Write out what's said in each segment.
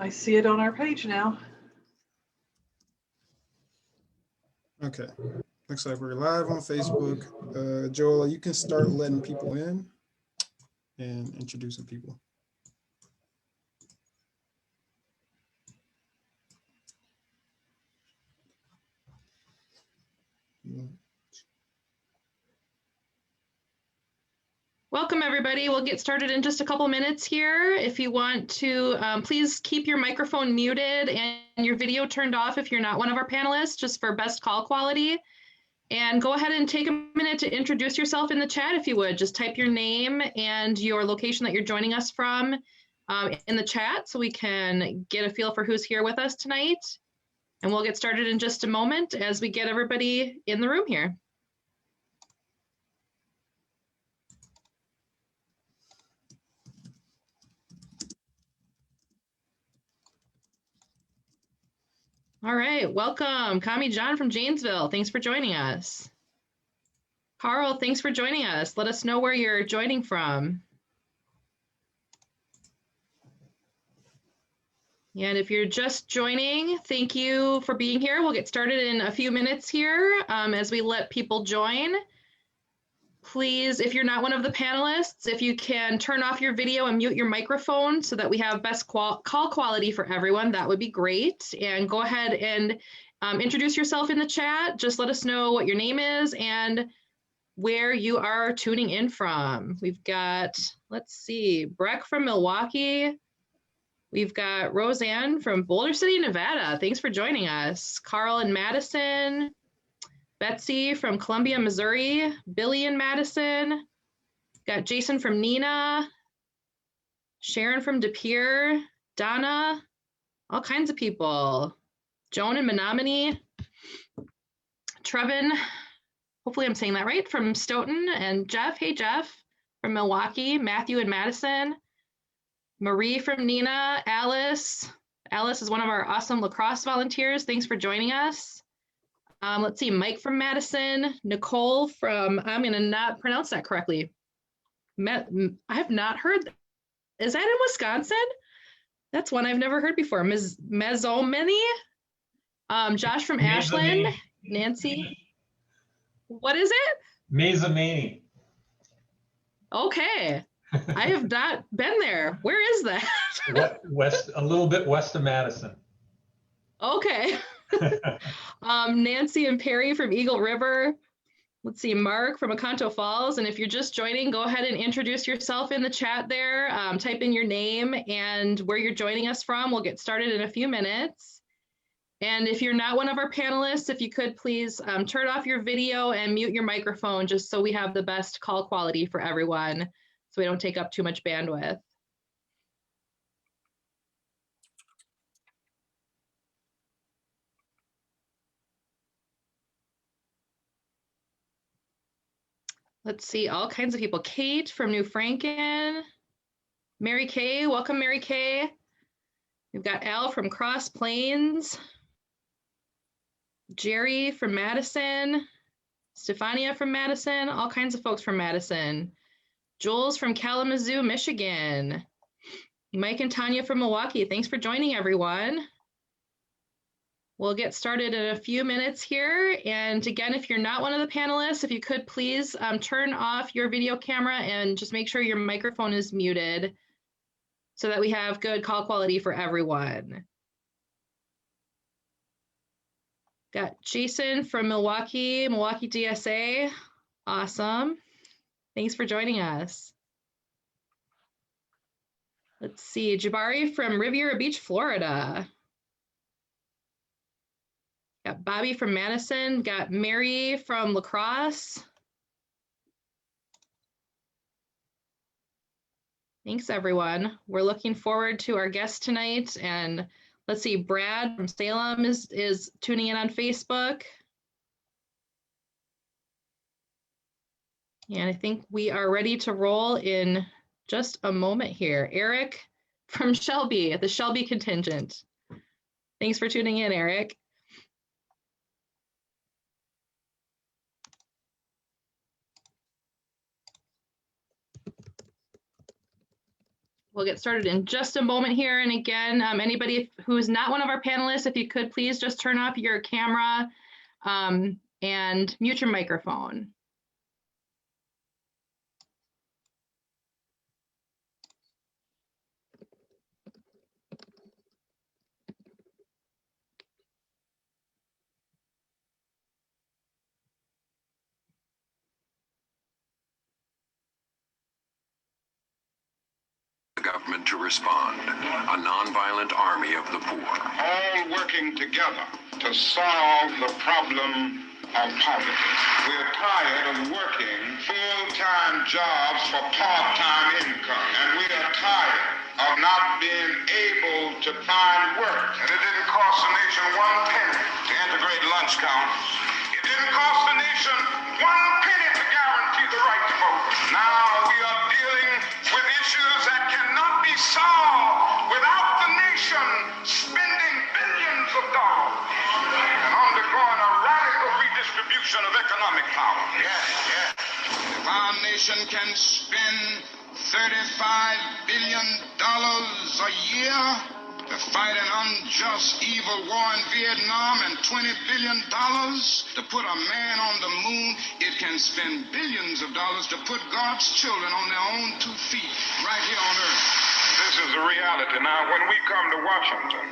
I see it on our page now. Okay, looks like we're live on Facebook. Joel, you can start letting people in and introducing people. Welcome, everybody. We'll get started in just a couple minutes here. If you want to, please keep your microphone muted and your video turned off if you're not one of our panelists, just for best call quality. And go ahead and take a minute to introduce yourself in the chat if you would. Just type your name and your location that you're joining us from in the chat so we can get a feel for who's here with us tonight. And we'll get started in just a moment as we get everybody in the room here. All right, welcome, Kami John from Janesville. Thanks for joining us. Carl, thanks for joining us. Let us know where you're joining from. And if you're just joining, thank you for being here. We'll get started in a few minutes here as we let people join. Please, if you're not one of the panelists, if you can turn off your video and mute your microphone so that we have best call quality for everyone, that would be great. And go ahead and introduce yourself in the chat. Just let us know what your name is and where you are tuning in from. We've got, let's see, Breck from Milwaukee. We've got Roseanne from Boulder City, Nevada. Thanks for joining us. Carl in Madison. Betsy from Columbia, Missouri, Billy in Madison, got Jason from Neenah, Sharon from De Pere, Donna, all kinds of people, Joan in Menominee, Trevin, hopefully I'm saying that right, from Stoughton, and Jeff, hey Jeff, from Milwaukee, Matthew in Madison, Marie from Neenah, Alice is one of our awesome lacrosse volunteers, thanks for joining us. Let's see, Mike from Madison, Nicole from, I'm going to not pronounce that correctly. I have not heard, is that in Wisconsin? That's one I've never heard before. Mezzomini, Josh from Ashland, Nancy. What is it? Mezzomini. Okay, I have not been there. Where is that? West, a little bit west of Madison. Okay. Nancy and Perry from Eagle River. Let's see, Mark from Oconto Falls. And if you're just joining, go ahead and introduce yourself in the chat there. Type in your name and where you're joining us from. We'll get started in a few minutes. And if you're not one of our panelists, if you could please turn off your video and mute your microphone just so we have the best call quality for everyone, so we don't take up too much bandwidth. Let's see, all kinds of people. Kate from New Franken. Mary Kay, welcome Mary Kay. We've got Al from Cross Plains. Jerry from Madison. Stefania from Madison, all kinds of folks from Madison. Jules from Kalamazoo, Michigan. Mike and Tanya from Milwaukee, thanks for joining everyone. We'll get started in a few minutes here. And again, if you're not one of the panelists, if you could please turn off your video camera and just make sure your microphone is muted so that we have good call quality for everyone. Got Jason from Milwaukee DSA. Awesome. Thanks for joining us. Let's see, Jabari from Riviera Beach, Florida. Got Bobby from Madison, got Mary from La Crosse. Thanks, everyone. We're looking forward to our guest tonight. And let's see, Brad from Salem is tuning in on Facebook. And I think we are ready to roll in just a moment here. Eric from Shelby, the Shelby contingent. Thanks for tuning in, Eric. We'll get started in just a moment here. And again, anybody who's not one of our panelists, if you could please just turn off your camera and mute your microphone. Government to respond, a nonviolent army of the poor. All working together to solve the problem of poverty. We're tired of working full-time jobs for part-time income, and we are tired of not being able to find work. And it didn't cost the nation 1 penny to integrate lunch counters. It didn't cost the nation 1 penny to guarantee the right to vote. Now we are dealing with issues that cannot be solved without the nation spending billions of dollars and undergoing a radical redistribution of economic power. Yes. If our nation can spend $35 billion a year to fight an unjust, evil war in Vietnam, and $20 billion to put a man on the moon, it can spend billions of dollars to put God's children on their own 2 feet right here on earth. This is the reality. Now, when we come to Washington,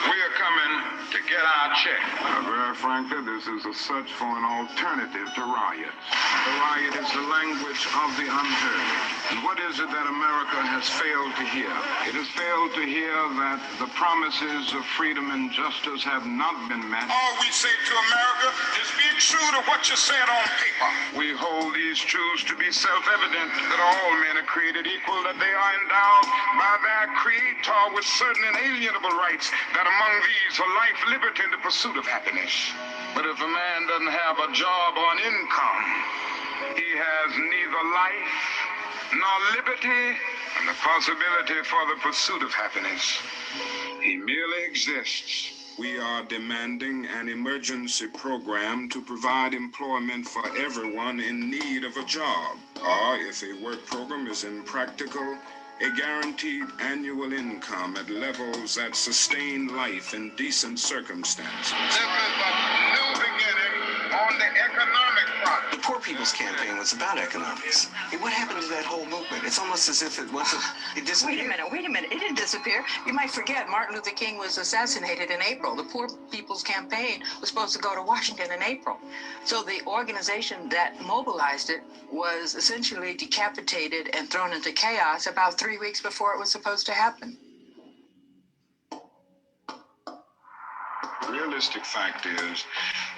we are coming to get our check. Very frankly, this is a search for an alternative to riots. The riot is the language of the unheard. And what is it that America has failed to hear? It has failed to hear that the promises of freedom and justice have not been met. All we say to America is be true to what you said on paper. We hold these truths to be self-evident, that all men are created equal, that they are endowed by their Creator with certain inalienable rights, that among these are life, liberty, and the pursuit of happiness. But if a man doesn't have a job or an income, he has neither life nor liberty and the possibility for the pursuit of happiness. He merely exists. We are demanding an emergency program to provide employment for everyone in need of a job. Or, if a work program is impractical, a guaranteed annual income at levels that sustain life in decent circumstances. This is a new beginning on the economic front. The Poor People's Campaign was about economics. What happened to that whole movement? It's almost as if it wasn't, it disappeared. Wait a minute. It didn't disappear. You might forget Martin Luther King was assassinated in April. The Poor People's Campaign was supposed to go to Washington in April. So the organization that mobilized it was essentially decapitated and thrown into chaos about 3 weeks before it was supposed to happen. The realistic fact is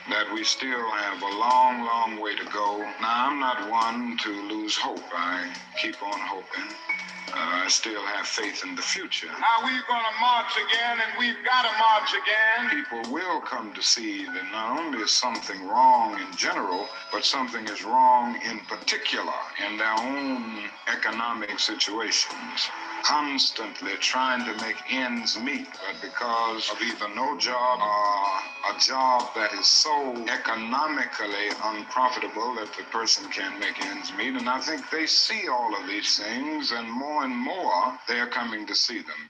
that we still have a long, long way to go. Now, I'm not one to lose hope. I keep on hoping. I still have faith in the future. Now we're going to march again, and we've got to march again. People will come to see that not only is something wrong in general, but something is wrong in particular in their own economic situations. Constantly trying to make ends meet, but because of either no job or a job that is so economically unprofitable that the person can't make ends meet. And I think they see all of these things, and more they're coming to see them.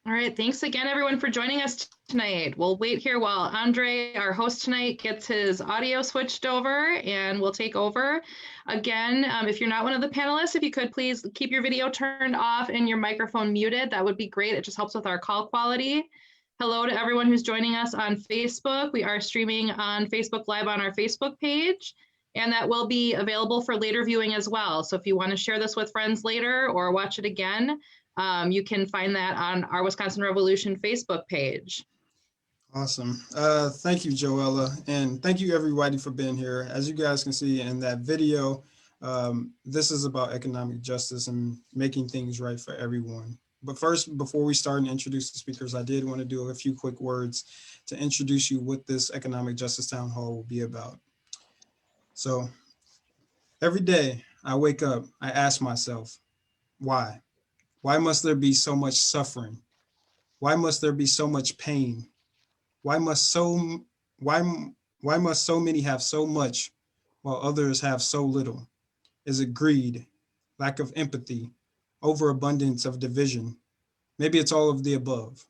All right, thanks again, everyone, for joining us tonight. We'll wait here while Andre, our host tonight, gets his audio switched over, and we'll take over. Again, if you're not one of the panelists, if you could please keep your video turned off and your microphone muted, that would be great. It just helps with our call quality. Hello to everyone who's joining us on Facebook. We are streaming on Facebook Live on our Facebook page, and that will be available for later viewing as well. So if you want to share this with friends later or watch it again, you can find that on our Wisconsin Revolution Facebook page. Awesome. Thank you, Joella. And thank you, everybody, for being here. As you guys can see in that video, this is about economic justice and making things right for everyone. But first, before we start and introduce the speakers, I did want to do a few quick words to introduce you what this Economic Justice Town Hall will be about. So every day I wake up, I ask myself, why? Why must there be so much suffering? Why must there be so much pain? Why must so many have so much while others have so little? Is it greed, lack of empathy, overabundance of division? Maybe it's all of the above.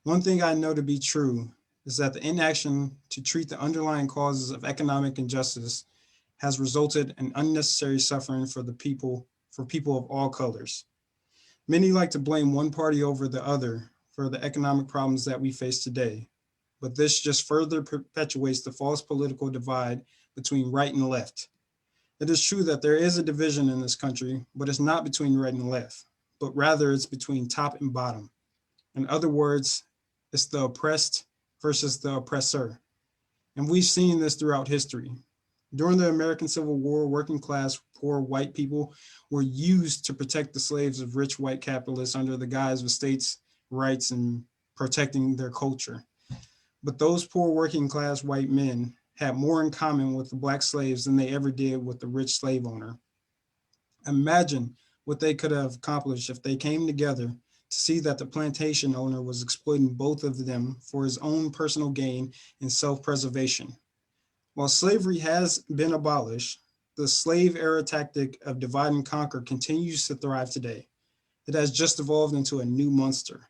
One thing I know to be true is that the inaction to treat the underlying causes of economic injustice has resulted in unnecessary suffering for people of all colors. Many like to blame one party over the other for the economic problems that we face today, but this just further perpetuates the false political divide between right and left. It is true that there is a division in this country, but it's not between right and left, but rather it's between top and bottom. In other words, it's the oppressed versus the oppressor. And we've seen this throughout history. During the American Civil War, working class, poor white people were used to protect the slaves of rich white capitalists under the guise of states' rights and protecting their culture. But those poor working class white men had more in common with the black slaves than they ever did with the rich slave owner. Imagine what they could have accomplished if they came together to see that the plantation owner was exploiting both of them for his own personal gain and self-preservation. While slavery has been abolished, the slave era tactic of divide and conquer continues to thrive today. It has just evolved into a new monster.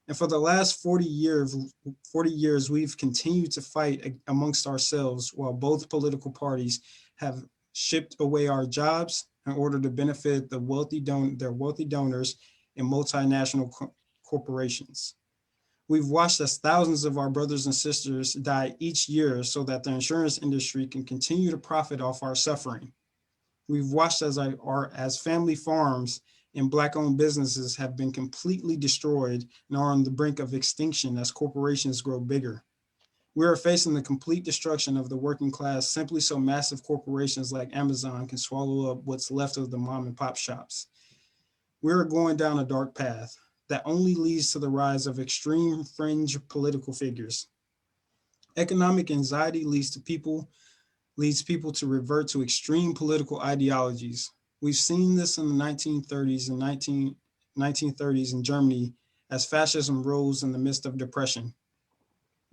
And for the last 40 years, we've continued to fight amongst ourselves while both political parties have shipped away our jobs in order to benefit their wealthy donors and multinational corporations. We've watched as thousands of our brothers and sisters die each year so that the insurance industry can continue to profit off our suffering. We've watched as family farms and Black-owned businesses have been completely destroyed and are on the brink of extinction as corporations grow bigger. We are facing the complete destruction of the working class simply so massive corporations like Amazon can swallow up what's left of the mom and pop shops. We are going down a dark path that only leads to the rise of extreme fringe political figures. Economic anxiety leads people to revert to extreme political ideologies. We've seen this in the 1930s and 1930s in Germany as fascism rose in the midst of depression.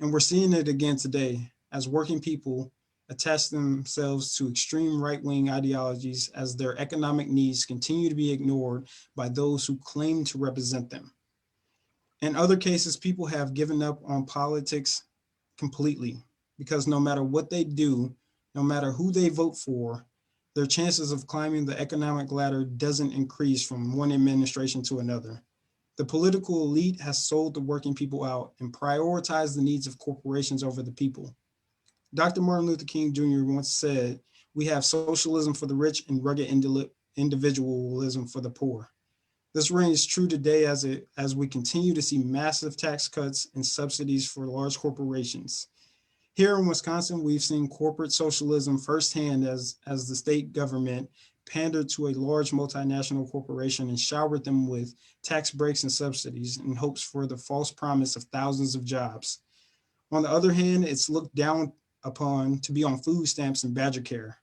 And we're seeing it again today as working people attach themselves to extreme right-wing ideologies as their economic needs continue to be ignored by those who claim to represent them. In other cases, people have given up on politics completely because no matter what they do, no matter who they vote for, their chances of climbing the economic ladder doesn't increase from one administration to another. The political elite has sold the working people out and prioritized the needs of corporations over the people. Dr. Martin Luther King Jr. once said, "We have socialism for the rich and rugged individualism for the poor." This reigns true today as we continue to see massive tax cuts and subsidies for large corporations. Here in Wisconsin, we've seen corporate socialism firsthand as the state government pandered to a large multinational corporation and showered them with tax breaks and subsidies in hopes for the false promise of thousands of jobs. On the other hand, it's looked down upon to be on food stamps and Badger Care.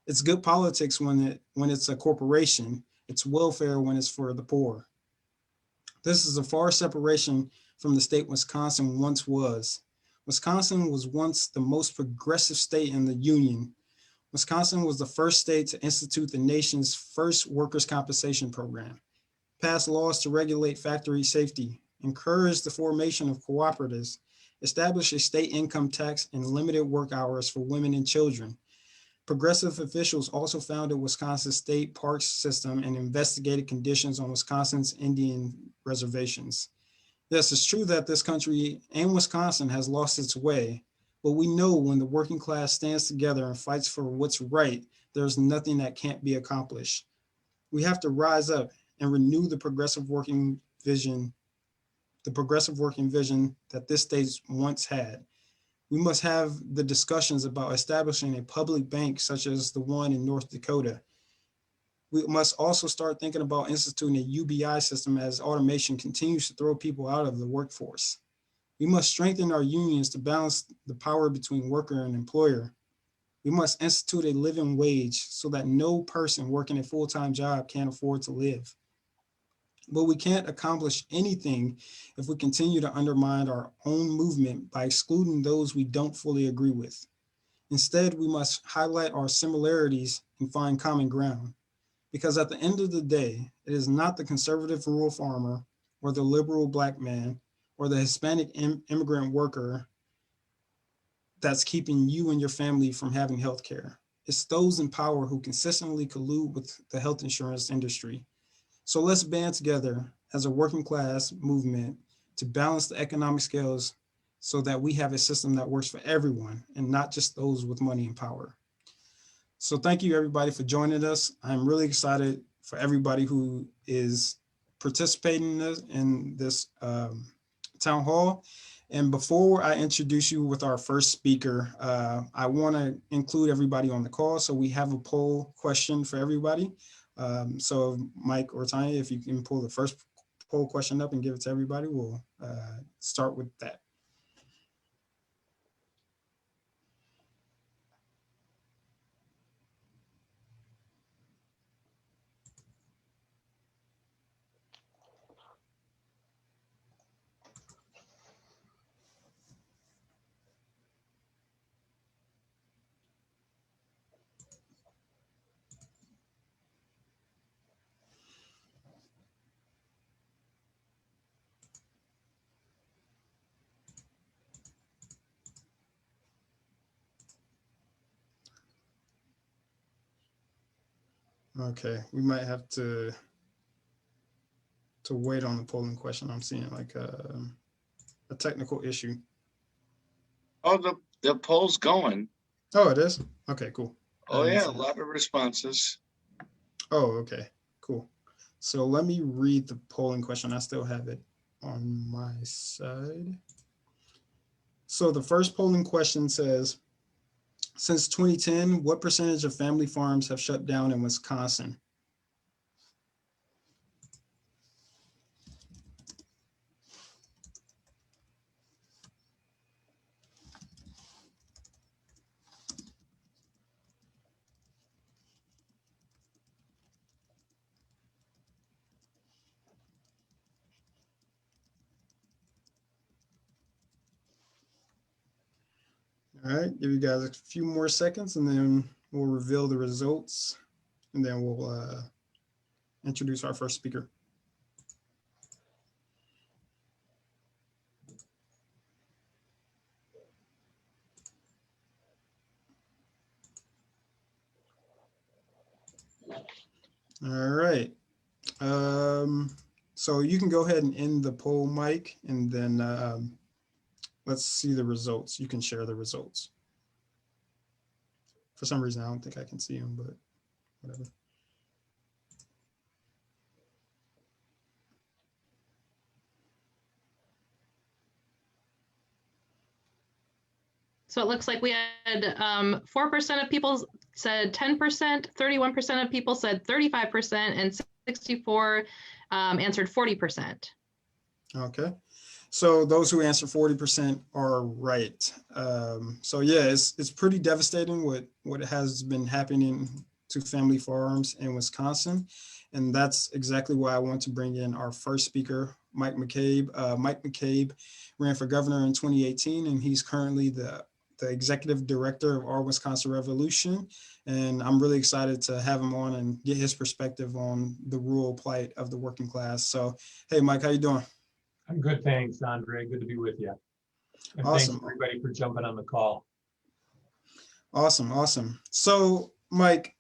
It's good politics when it's a corporation. It's welfare when it's for the poor. This is a far separation from the state Wisconsin once was. Wisconsin was once the most progressive state in the Union. Wisconsin was the first state to institute the nation's first workers' compensation program, pass laws to regulate factory safety, encourage the formation of cooperatives, establish a state income tax and limited work hours for women and children. Progressive officials also founded Wisconsin State Parks System and investigated conditions on Wisconsin's Indian reservations. Yes, it's true that this country and Wisconsin has lost its way, but we know when the working class stands together and fights for what's right, there's nothing that can't be accomplished. We have to rise up and renew the progressive working vision that this state once had. We must have the discussions about establishing a public bank such as the one in North Dakota. We must also start thinking about instituting a UBI system as automation continues to throw people out of the workforce. We must strengthen our unions to balance the power between worker and employer. We must institute a living wage so that no person working a full-time job can't afford to live. But we can't accomplish anything if we continue to undermine our own movement by excluding those we don't fully agree with. Instead, we must highlight our similarities and find common ground. Because at the end of the day, it is not the conservative rural farmer or the liberal Black man or the Hispanic immigrant worker that's keeping you and your family from having health care. It's those in power who consistently collude with the health insurance industry. So let's band together as a working class movement to balance the economic scales so that we have a system that works for everyone and not just those with money and power. So thank you everybody for joining us. I'm really excited for everybody who is participating in this town hall. And before I introduce you with our first speaker, I want to include everybody on the call. So we have a poll question for everybody. So Mike or Tanya, if you can pull the first poll question up and give it to everybody, we'll start with that. Okay, we might have to wait on the polling question. I'm seeing like a technical issue. Oh, the poll's going. Oh, it is? Okay, cool. Oh yeah, a lot of responses. Oh, okay, cool. So let me read the polling question. I still have it on my side. So the first polling question says, since 2010, what percentage of family farms have shut down in Wisconsin? All right, give you guys a few more seconds and then we'll reveal the results and then we'll introduce our first speaker. All right. So you can go ahead and end the poll, Mike, and then let's see the results. You can share the results. For some reason, I don't think I can see them, but whatever. So it looks like we had 4% of people said 10%, 31% of people said 35%, and 64 answered 40%. Okay. So those who answered 40% are right. So yeah, it's pretty devastating what has been happening to family farms in Wisconsin. And that's exactly why I want to bring in our first speaker, Mike Mccabe. Mike Mccabe ran for governor in 2018, and he's currently the executive director of Our Wisconsin Revolution. And I'm really excited to have him on and get his perspective on the rural plight of the working class. So, hey, Mike, how you doing? I'm good, thanks, Andre. Good to be with you. And Awesome. Thanks everybody for jumping on the call. Awesome, awesome. So, Mike,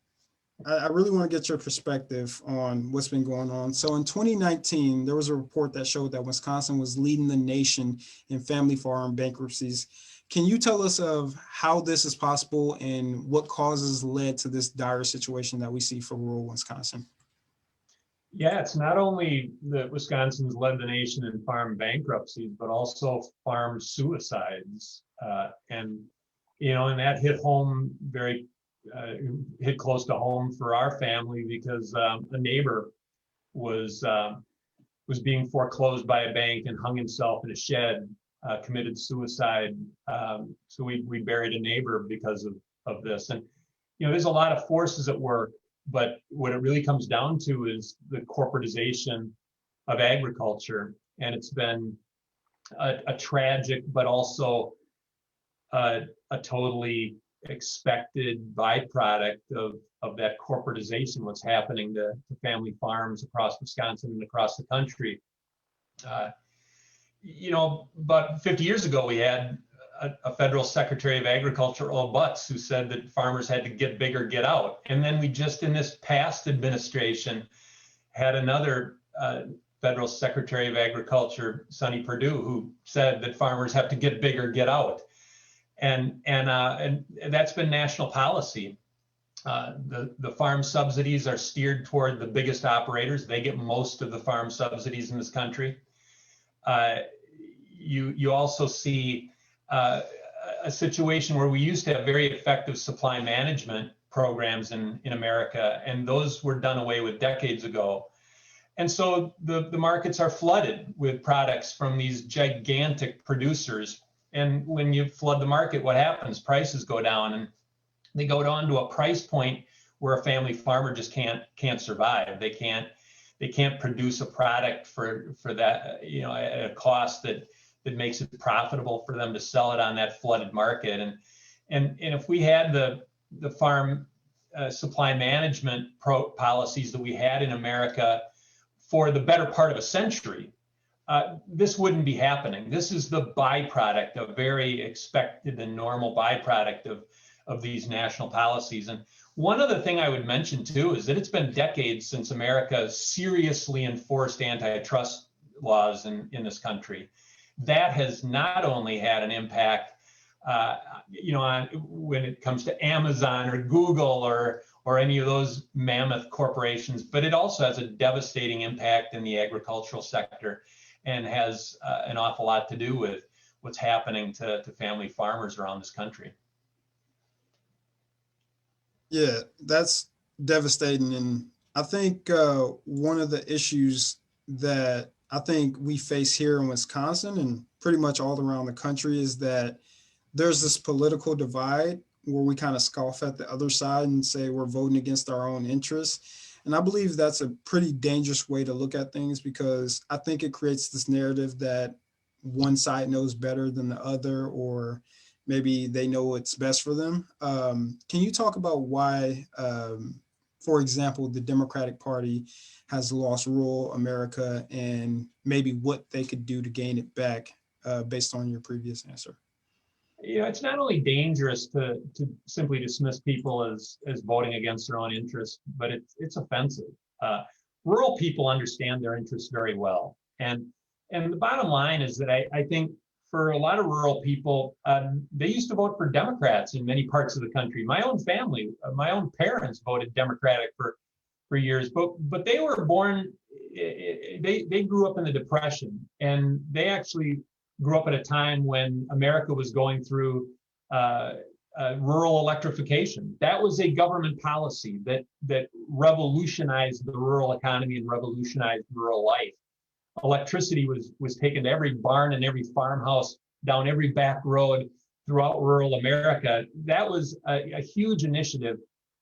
I really want to get your perspective on what's been going on. So in 2019, there was a report that showed that Wisconsin was leading the nation in family farm bankruptcies. Can you tell us of how this is possible and what causes led to this dire situation that we see for rural Wisconsin? Yeah, it's not only that Wisconsin's led the nation in farm bankruptcies, but also farm suicides. And that hit home hit close to home for our family because a neighbor was being foreclosed by a bank and hung himself in a shed, committed suicide. So we buried a neighbor because of this. And, there's a lot of forces at work, but what it really comes down to is the corporatization of agriculture. And it's been a tragic, but also a totally expected byproduct of that corporatization, what's happening to family farms across Wisconsin and across the country. But 50 years ago, we had a federal Secretary of Agriculture, Earl Butz, who said that farmers had to get big or get out. And then we just, in this past administration, had another federal Secretary of Agriculture, Sonny Perdue, who said that farmers have to get big or get out. And that's been national policy. The farm subsidies are steered toward the biggest operators. They get most of the farm subsidies in this country. You also see a situation where we used to have very effective supply management programs in America, and those were done away with decades ago. And so the markets are flooded with products from these gigantic producers. And when you flood the market, what happens? Prices go down, and they go down to a price point where a family farmer just can't survive. They can't produce a product for that, at a cost that makes it profitable for them to sell it on that flooded market. And if we had the farm supply management policies that we had in America for the better part of a century, this wouldn't be happening. This is the byproduct, a very expected and normal byproduct of these national policies. And one other thing I would mention too is that it's been decades since America seriously enforced antitrust laws in this country. That has not only had an impact, on when it comes to Amazon or Google or any of those mammoth corporations, but it also has a devastating impact in the agricultural sector and has an awful lot to do with what's happening to family farmers around this country. Yeah, that's devastating. And I think one of the issues that I think we face here in Wisconsin and pretty much all around the country is that there's this political divide where we kind of scoff at the other side and say we're voting against our own interests. And I believe that's a pretty dangerous way to look at things, because I think it creates this narrative that one side knows better than the other, or maybe they know what's best for them. Can you talk about why, for example, the Democratic Party has lost rural America and maybe what they could do to gain it back based on your previous answer? It's not only dangerous to simply dismiss people as voting against their own interests, but it's offensive. Rural people understand their interests very well. And the bottom line is that I think for a lot of rural people, they used to vote for Democrats in many parts of the country. My own family, my own parents voted Democratic for years, but they were born, they grew up in the Depression, and they actually grew up at a time when America was going through rural electrification. That was a government policy that revolutionized the rural economy and revolutionized rural life. Electricity was taken to every barn and every farmhouse, down every back road throughout rural America. That was a huge initiative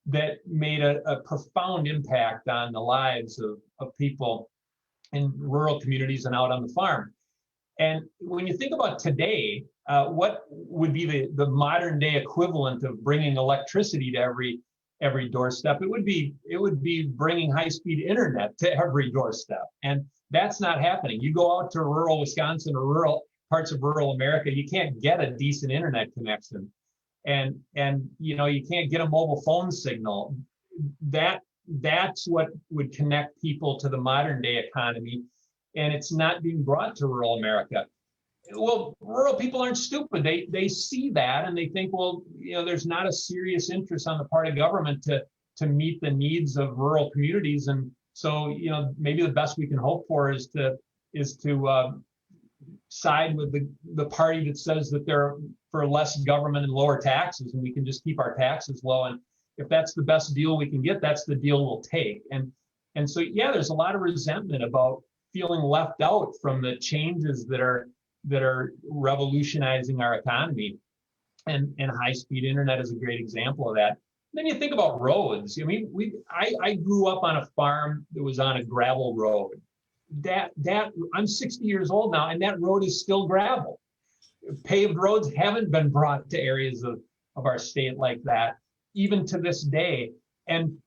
that made a profound impact on the lives of people in rural communities and out on the farm. And when you think about today, what would be the modern day equivalent of bringing electricity to every doorstep? It would be bringing high-speed internet to every doorstep, and that's not happening. You go out to rural Wisconsin or rural parts of rural America, you can't get a decent internet connection, and you can't get a mobile phone signal. That's what would connect people to the modern day economy. And it's not being brought to rural America. Well, rural people aren't stupid. They see that and they think, well, there's not a serious interest on the part of government to meet the needs of rural communities. And so, maybe the best we can hope for is to side with the party that says that they're for less government and lower taxes, and we can just keep our taxes low. And if that's the best deal we can get, that's the deal we'll take. And so, yeah, there's a lot of resentment about feeling left out from the changes that are revolutionizing our economy, and high-speed internet is a great example of that. Then you think about roads. I mean, I grew up on a farm that was on a gravel road. That I'm 60 years old now, and that road is still gravel. Paved roads haven't been brought to areas our state like that, even to this day. And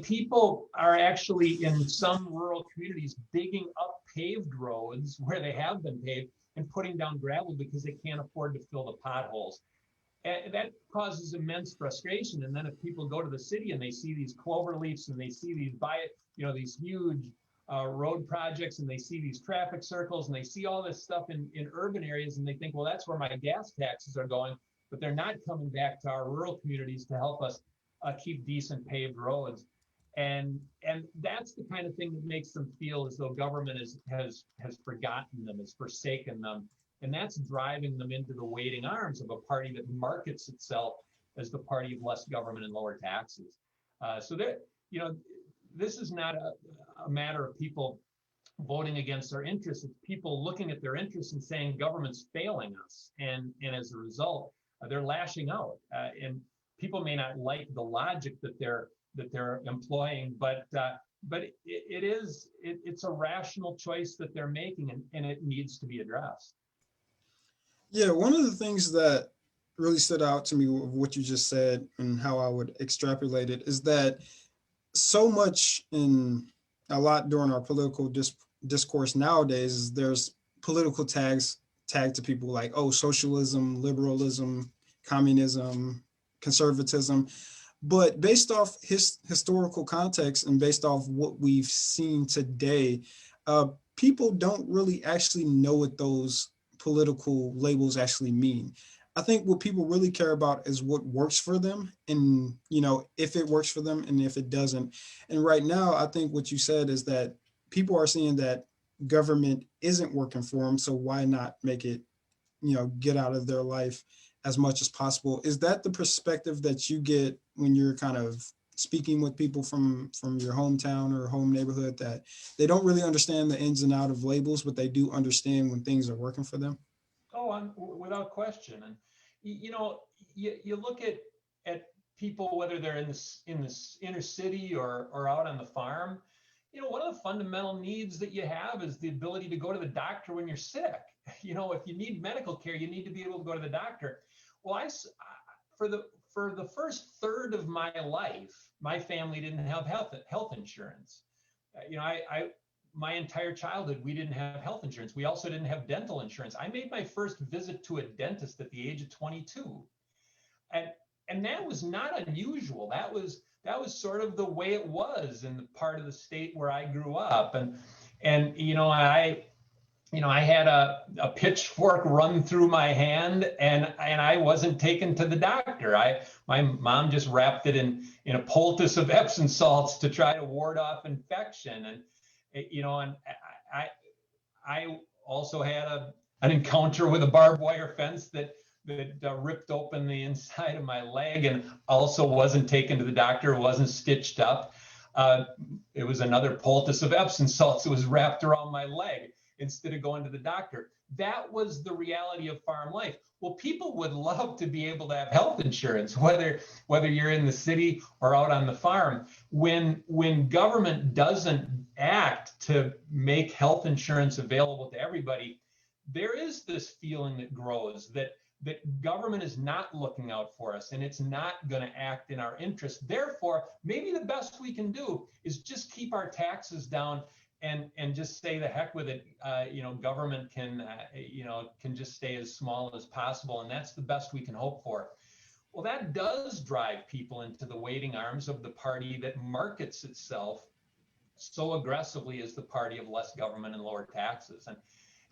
people are actually in some rural communities digging up paved roads where they have been paved and putting down gravel because they can't afford to fill the potholes. And that causes immense frustration. And then if people go to the city and they see these clover leaves and they see these these huge road projects and they see these traffic circles and they see all this stuff in urban areas and they think, well, that's where my gas taxes are going, but they're not coming back to our rural communities to help us keep decent paved roads. And that's the kind of thing that makes them feel as though government has forgotten them, has forsaken them. And that's driving them into the waiting arms of a party that markets itself as the party of less government and lower taxes. So that, this is not a matter of people voting against their interests. It's people looking at their interests and saying government's failing us. And as a result, they're lashing out. And people may not like the logic that they're employing, but it's a rational choice that they're making, and it needs to be addressed. Yeah, one of the things that really stood out to me of what you just said and how I would extrapolate it is that so much in a lot during our political discourse nowadays is there's political tags tagged to people like, oh, socialism, liberalism, communism, conservatism. But based off historical context and based off what we've seen today, people don't really actually know what those political labels actually mean. I think what people really care about is what works for them and, if it works for them and if it doesn't. And right now, I think what you said is that people are seeing that government isn't working for them. So why not make it, get out of their life as much as possible? Is that the perspective that you get when you're kind of speaking with people from your hometown or home neighborhood, that they don't really understand the ins and outs of labels, but they do understand when things are working for them? Oh, without question. And you look at people, whether they're in this inner city or out on the farm. One of the fundamental needs that you have is the ability to go to the doctor when you're sick. If you need medical care, you need to be able to go to the doctor. Well, for the first third of my life, my family didn't have health insurance. My entire childhood, we didn't have health insurance. We also didn't have dental insurance. I made my first visit to a dentist at the age of 22. And that was not unusual. That was sort of the way it was in the part of the state where I grew up. And I had a pitchfork run through my hand, and I wasn't taken to the doctor. My mom just wrapped it in a poultice of Epsom salts to try to ward off infection. And I also had an encounter with a barbed wire fence that ripped open the inside of my leg, and also wasn't taken to the doctor, wasn't stitched up. It was another poultice of Epsom salts that was wrapped around my leg instead of going to the doctor. That was the reality of farm life. Well, people would love to be able to have health insurance, whether you're in the city or out on the farm. When government doesn't act to make health insurance available to everybody, there is this feeling that grows that government is not looking out for us, and it's not going to act in our interest. Therefore, maybe the best we can do is just keep our taxes down and just say the heck with it. Government can just stay as small as possible, and that's the best we can hope for. Well, that does drive people into the waiting arms of the party that markets itself so aggressively as the party of less government and lower taxes.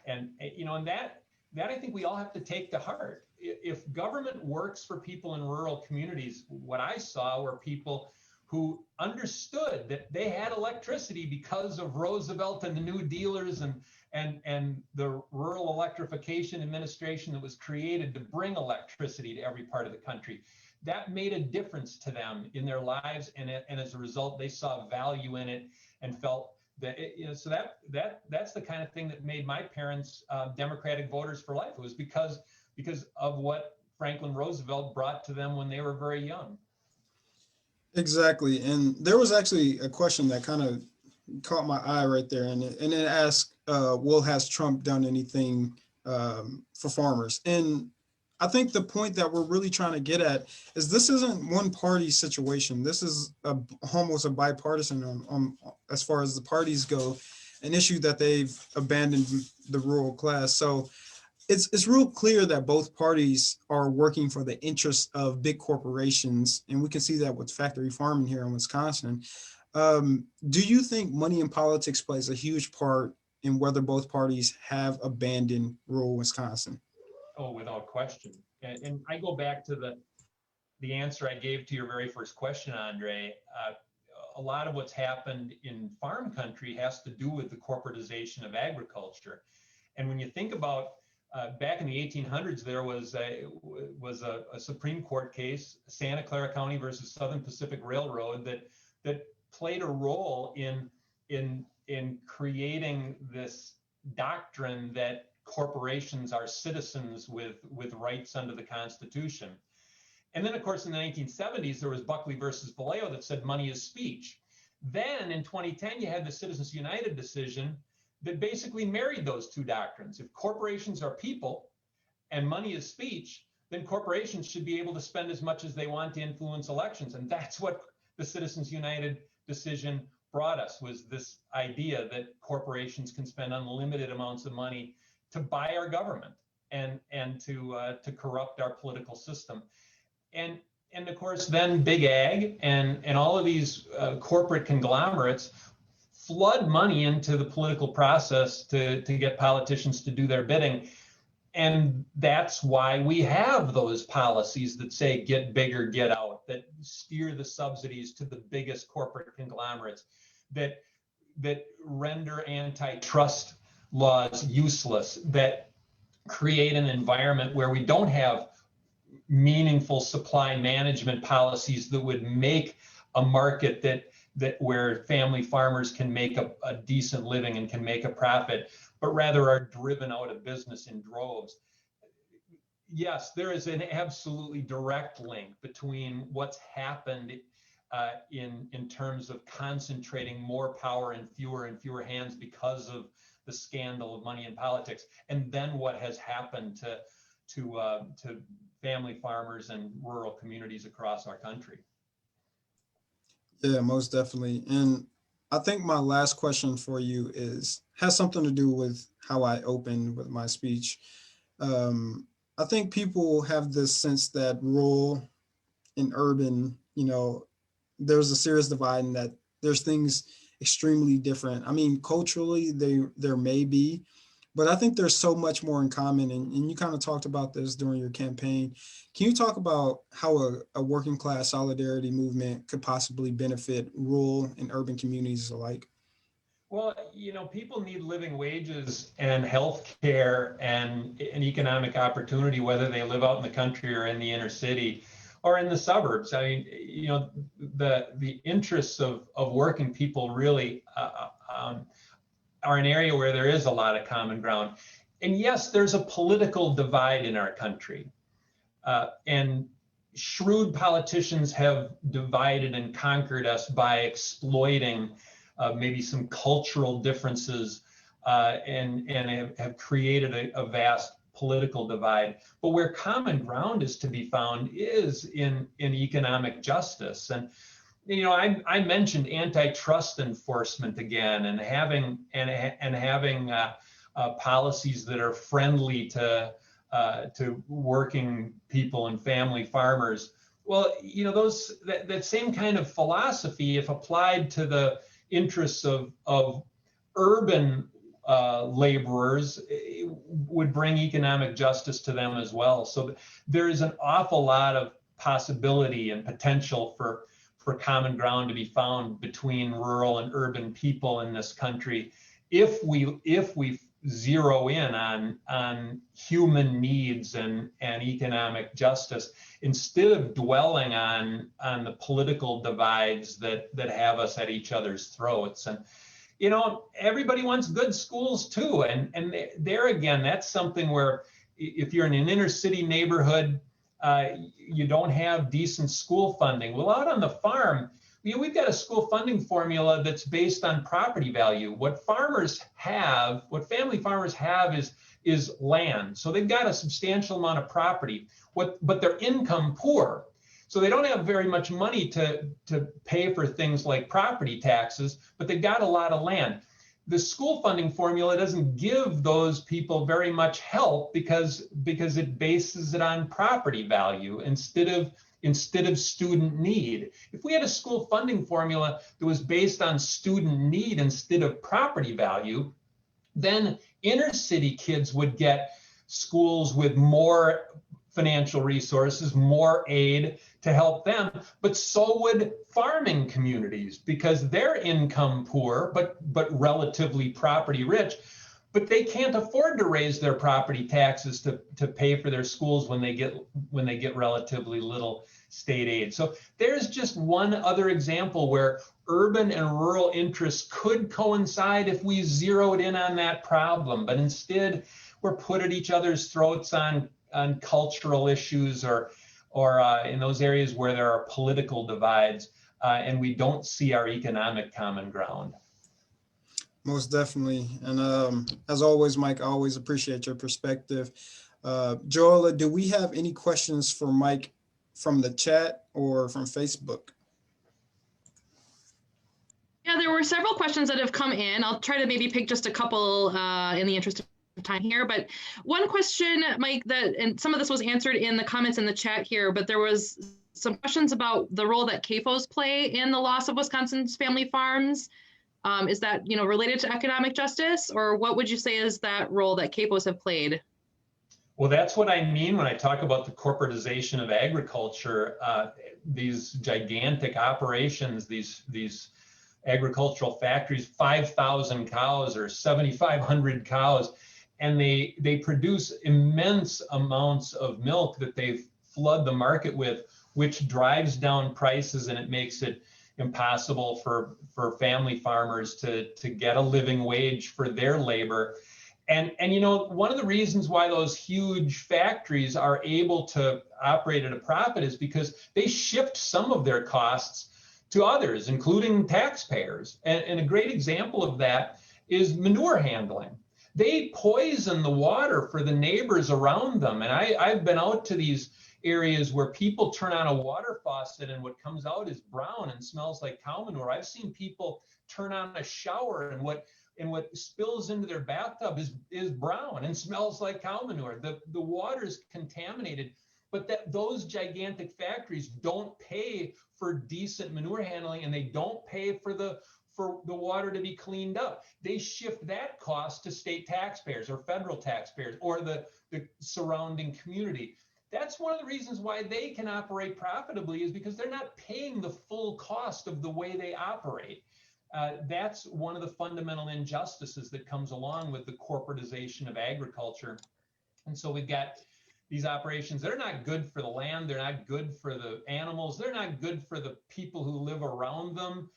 And that I think we all have to take to heart. If government works for people in rural communities, what I saw were people who understood that they had electricity because of Roosevelt and the New Dealers and the Rural Electrification Administration that was created to bring electricity to every part of the country. That made a difference to them in their lives, and as a result, they saw value in it and felt that so that's the kind of thing that made my parents Democratic voters for life. It was because of what Franklin Roosevelt brought to them when they were very young. Exactly. And there was actually a question that kind of caught my eye right there, and it asked, well, has Trump done anything for farmers? And I think the point that we're really trying to get at is this isn't one party situation. This is almost a bipartisan as far as the parties go, an issue that they've abandoned the rural class. So it's real clear that both parties are working for the interests of big corporations, and we can see that with factory farming here in Wisconsin. Do you think money in politics plays a huge part in whether both parties have abandoned rural Wisconsin? Oh, without question. And I go back to the answer I gave to your very first question, Andre. A lot of what's happened in farm country has to do with the corporatization of agriculture. And when you think about back in the 1800s, there was a Supreme Court case, Santa Clara County versus Southern Pacific Railroad, that played a role in creating this doctrine that corporations are citizens with rights under the Constitution. And then, of course, in the 1970s, there was Buckley versus Vallejo that said money is speech. Then in 2010, you had the Citizens United decision that basically married those two doctrines. If corporations are people and money is speech, then corporations should be able to spend as much as they want to influence elections. And that's what the Citizens United decision brought us, was this idea that corporations can spend unlimited amounts of money to buy our government and to corrupt our political system. And of course, then big ag and all of these corporate conglomerates flood money into the political process to get politicians to do their bidding. And that's why we have those policies that say get bigger, get out, that steer the subsidies to the biggest corporate conglomerates, that render antitrust laws useless, that create an environment where we don't have meaningful supply management policies that would make a market that where family farmers can make a decent living and can make a profit, but rather are driven out of business in droves. Yes, there is an absolutely direct link between what's happened in terms of concentrating more power in fewer and fewer hands because of the scandal of money in politics, and then what has happened to family farmers and rural communities across our country. Yeah, most definitely. And I think my last question for you has something to do with how I opened with my speech. I think people have this sense that rural and urban, there's a serious divide, and that there's things extremely different. I mean, culturally, there may be, but I think there's so much more in common. And you kind of talked about this during your campaign. Can you talk about how a working class solidarity movement could possibly benefit rural and urban communities alike? Well, people need living wages and health care and economic opportunity, whether they live out in the country or in the inner city or in the suburbs. I mean, the interests of working people really are an area where there is a lot of common ground. And yes, there's a political divide in our country. And shrewd politicians have divided and conquered us by exploiting maybe some cultural differences and have created a vast political divide. But where common ground is to be found is in economic justice. And I mentioned antitrust enforcement again, and having policies that are friendly to working people and family farmers. Well, that same kind of philosophy, if applied to the interests of urban laborers, would bring economic justice to them as well. So there is an awful lot of possibility and potential for common ground to be found between rural and urban people in this country if we zero in on human needs and economic justice, instead of dwelling on the political divides that have us at each other's throats. And everybody wants good schools too, and there again, that's something where if you're in an inner city neighborhood, you don't have decent school funding. Well, out on the farm, we've got a school funding formula that's based on property value. What family farmers have is land. So they've got a substantial amount of property, but they're income poor. So they don't have very much money to pay for things like property taxes, but they've got a lot of land. The school funding formula doesn't give those people very much help because it bases it on property value instead of student need. If we had a school funding formula that was based on student need instead of property value, then inner city kids would get schools with more financial resources, more aid to help them, but so would farming communities because they're income poor, but relatively property rich, but they can't afford to raise their property taxes to pay for their schools when they get relatively little state aid. So there's just one other example where urban and rural interests could coincide if we zeroed in on that problem, but instead we're put at each other's throats on cultural issues or in those areas where there are political divides, and we don't see our economic common ground. Most definitely. And as always, Mike, I always appreciate your perspective. Joella, do we have any questions for Mike from the chat or from Facebook? Yeah, there were several questions that have come in. I'll try to maybe pick just a couple in the interest of time here, but one question, Mike, and some of this was answered in the comments in the chat here, but there was some questions about the role that CAFOs play in the loss of Wisconsin's family farms. Is that, related to economic justice, or what would you say is that role that CAFOs have played? Well, that's what I mean when I talk about the corporatization of agriculture. These gigantic operations, these agricultural factories, 5,000 cows or 7,500 cows, and they produce immense amounts of milk that they flood the market with, which drives down prices, and it makes it impossible for family farmers to get a living wage for their labor. And one of the reasons why those huge factories are able to operate at a profit is because they shift some of their costs to others, including taxpayers. And a great example of that is manure handling. They poison the water for the neighbors around them. And I've been out to these areas where people turn on a water faucet and what comes out is brown and smells like cow manure. I've seen people turn on a shower and what spills into their bathtub is brown and smells like cow manure. The water is contaminated, but those gigantic factories don't pay for decent manure handling, and they don't pay for the water to be cleaned up. They shift that cost to state taxpayers or federal taxpayers or the surrounding community. That's one of the reasons why they can operate profitably, is because they're not paying the full cost of the way they operate. That's one of the fundamental injustices that comes along with the corporatization of agriculture. And so we've got these operations that are not good for the land, they're not good for the animals, they're not good for the people who live around them.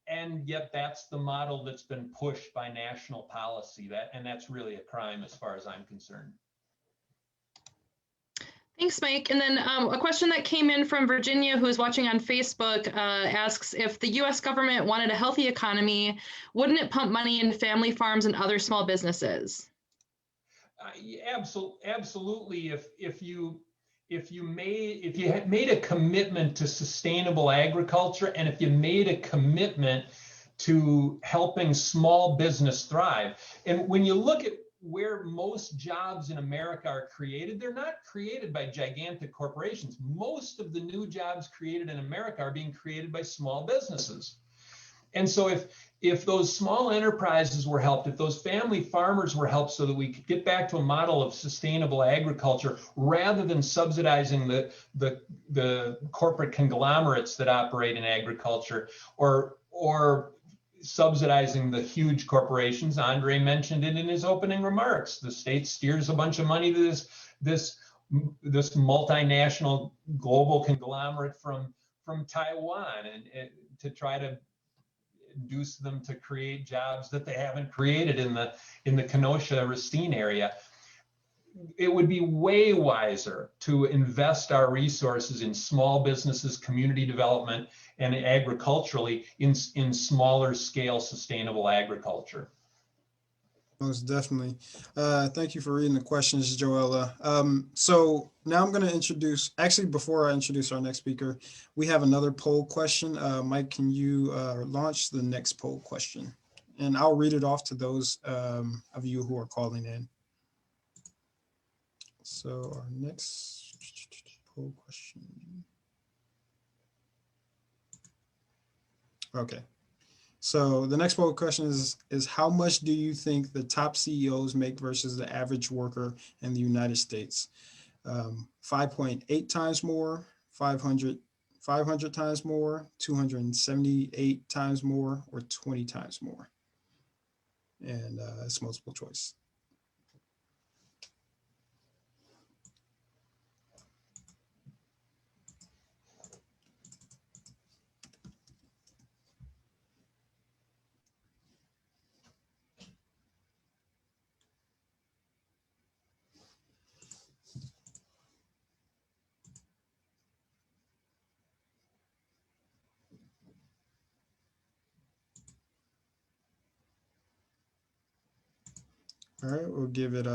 And yet that's the model that's been pushed by national policy, and that's really a crime as far as I'm concerned. Thanks, Mike. And then a question that came in from Virginia, who is watching on Facebook, asks, if the U.S. government wanted a healthy economy, wouldn't it pump money into family farms and other small businesses? Absolutely. If you had made a commitment to sustainable agriculture, and if you made a commitment to helping small business thrive, and when you look at where most jobs in America are created, they're not created by gigantic corporations. Most of the new jobs created in America are being created by small businesses. And so if those small enterprises were helped, if those family farmers were helped so that we could get back to a model of sustainable agriculture rather than subsidizing the corporate conglomerates that operate in agriculture or subsidizing the huge corporations. Andre mentioned it in his opening remarks. The state steers a bunch of money to this multinational global conglomerate from Taiwan and to try to induce them to create jobs that they haven't created in the Kenosha-Racine area. It would be way wiser to invest our resources in small businesses, community development, and agriculturally in smaller scale sustainable agriculture. Most definitely. Thank you for reading the questions, Joella. So now I'm going to introduce, actually, before I introduce our next speaker, we have another poll question. Mike, can you launch the next poll question? And I'll read it off to those of you who are calling in. So our next poll question. Okay. So the next poll question is how much do you think the top CEOs make versus the average worker in the United States? 5.8 times more, 500 times more, 278 times more, or 20 times more? And it's multiple choice. All right, we'll give it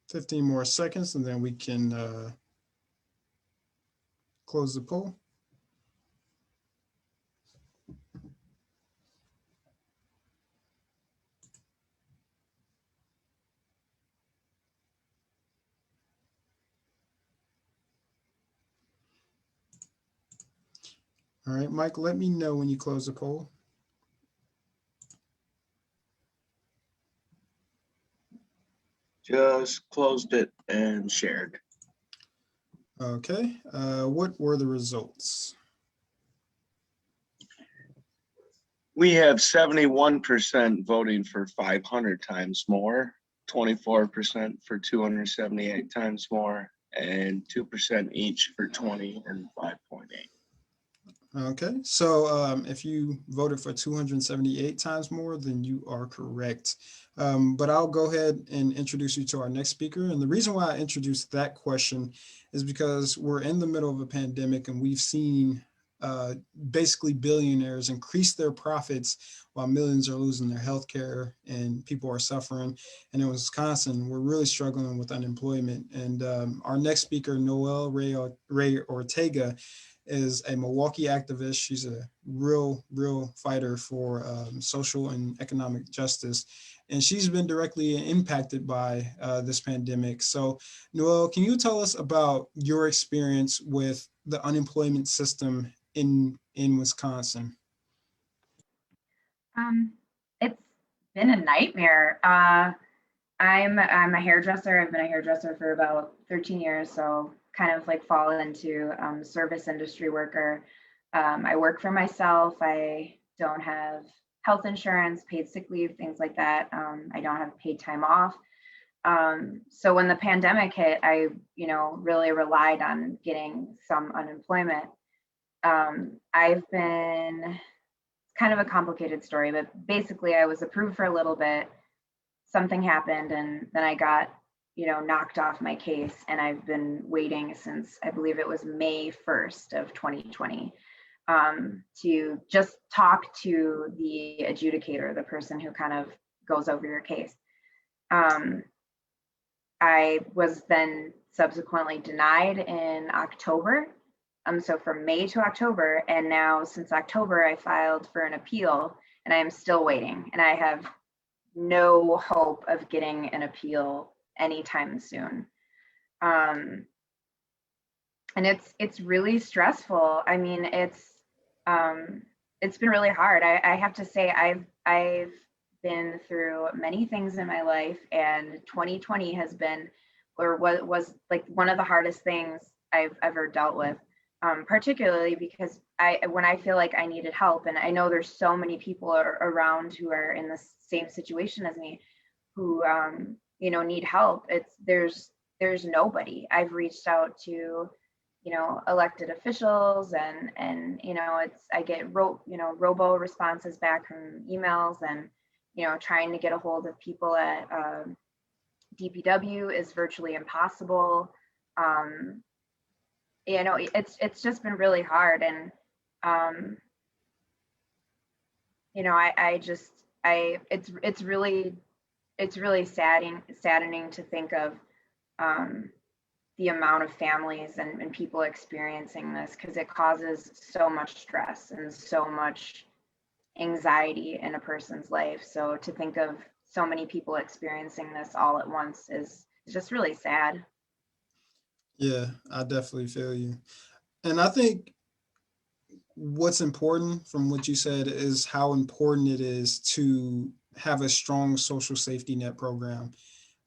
15 more seconds and then we can close the poll. All right, Mike, let me know when you close the poll. Just closed it and shared. Okay, what were the results? We have 71% voting for 500 times more, 24% for 278 times more, and 2% each for 20 and 5.8. Okay, so if you voted for 278 times more, then you are correct. But I'll go ahead and introduce you to our next speaker. And the reason why I introduced that question is because we're in the middle of a pandemic and we've seen basically billionaires increase their profits while millions are losing their health care and people are suffering. And in Wisconsin, we're really struggling with unemployment. And our next speaker, Noelle Ray Ortega, is a Milwaukee activist. She's a real fighter for social and economic justice. And she's been directly impacted by this pandemic. So Noelle, can you tell us about your experience with the unemployment system in Wisconsin? It's been a nightmare. I'm a hairdresser. I've been a hairdresser for about 13 years, so kind of like fall into service industry worker. I work for myself. I don't have health insurance, paid sick leave, things like that. I don't have paid time off. So when the pandemic hit, I, really relied on getting some unemployment. I've been kind of a complicated story, but basically I was approved for a little bit. Something happened and then I got, knocked off my case, and I've been waiting since I believe it was May 1st of 2020 to just talk to the adjudicator, the person who kind of goes over your case. I was then subsequently denied in October. So from May to October, and now since October, I filed for an appeal and I am still waiting, and I have no hope of getting an appeal anytime soon. And it's really stressful. I mean, it's been really hard. I have to say I've been through many things in my life, and 2020 has been, or was like one of the hardest things I've ever dealt with. Particularly because when I feel like I needed help, and I know there's so many people around who are in the same situation as me who need help. There's nobody. I've reached out to elected officials, and I get robo responses back from emails, and trying to get a hold of people at DPW is virtually impossible. It's just been really hard, and You know, it's really saddening to think of the amount of families and people experiencing this, because it causes so much stress and so much anxiety in a person's life. So to think of so many people experiencing this all at once is just really sad. Yeah, I definitely feel you. And I think what's important from what you said is how important it is to have a strong social safety net program.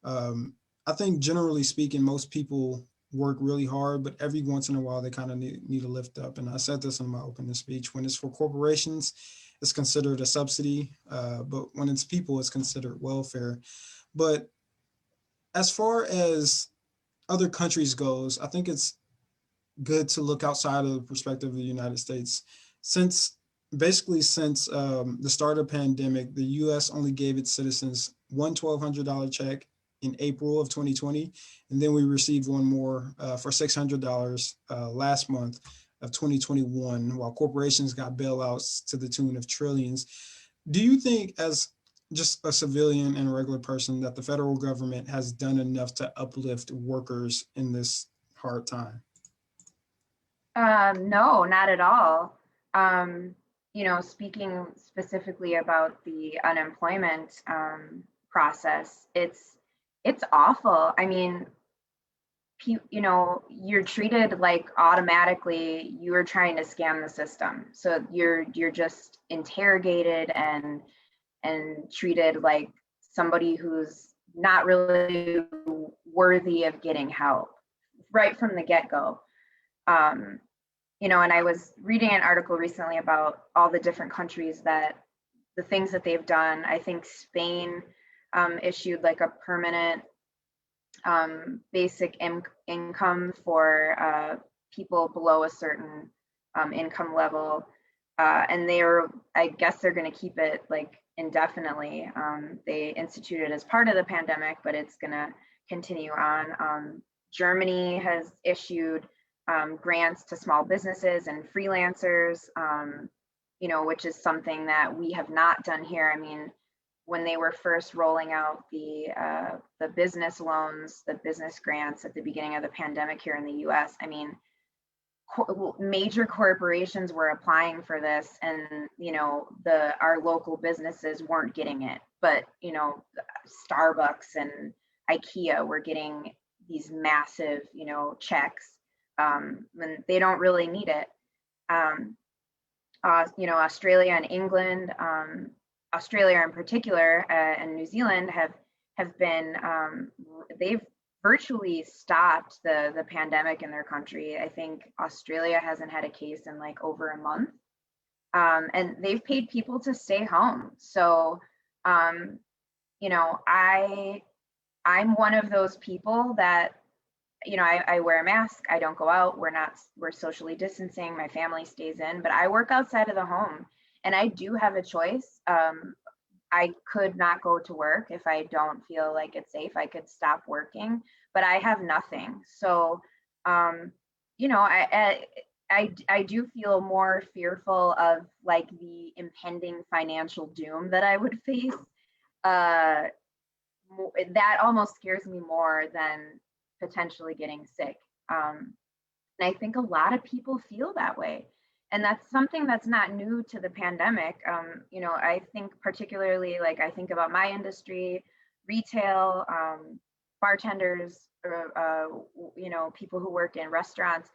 Um, I think generally speaking, most people work really hard, but every once in a while they kind of need to lift up. And I said this in my opening speech: when it's for corporations, it's considered a subsidy, but when it's people, it's considered welfare. But as far as other countries goes, I think it's good to look outside of the perspective of the United States. Since the start of the pandemic, the U.S. only gave its citizens one $1,200 check in April of 2020, and then we received one more for $600 last month of 2021, while corporations got bailouts to the tune of trillions. Do you think, as just a civilian and a regular person, that the federal government has done enough to uplift workers in this hard time? No, not at all. You know, speaking specifically about the unemployment process, it's awful. I mean, you know, you're treated like automatically you are trying to scam the system. So you're just interrogated and treated like somebody who's not really worthy of getting help right from the get-go. You know, and I was reading an article recently about all the different countries the things that they've done. I think Spain issued like a permanent basic income for people below a certain income level. And I guess they're going to keep it like indefinitely. They instituted as part of the pandemic, but it's going to continue on. Germany has issued grants to small businesses and freelancers, you know, which is something that we have not done here. I mean, when they were first rolling out the business loans, the business grants at the beginning of the pandemic here in the US, I mean, major corporations were applying for this, and you know, our local businesses weren't getting it, but you know, Starbucks and IKEA were getting these massive, you know, checks when they don't really need it. You know, Australia and England, Australia in particular, and New Zealand have been they've virtually stopped the pandemic in their country. I think Australia hasn't had a case in like over a month, and they've paid people to stay home. So, you know, I'm one of those people that, you know, I wear a mask. I don't go out. We're socially distancing. My family stays in, but I work outside of the home, and I do have a choice. I could not go to work if I don't feel like it's safe. I could stop working, but I have nothing. So, you know, I do feel more fearful of like the impending financial doom that I would face. That almost scares me more than potentially getting sick. And I think a lot of people feel that way. And that's something that's not new to the pandemic. You know, I think particularly, like I think about my industry, retail, bartenders, you know, people who work in restaurants,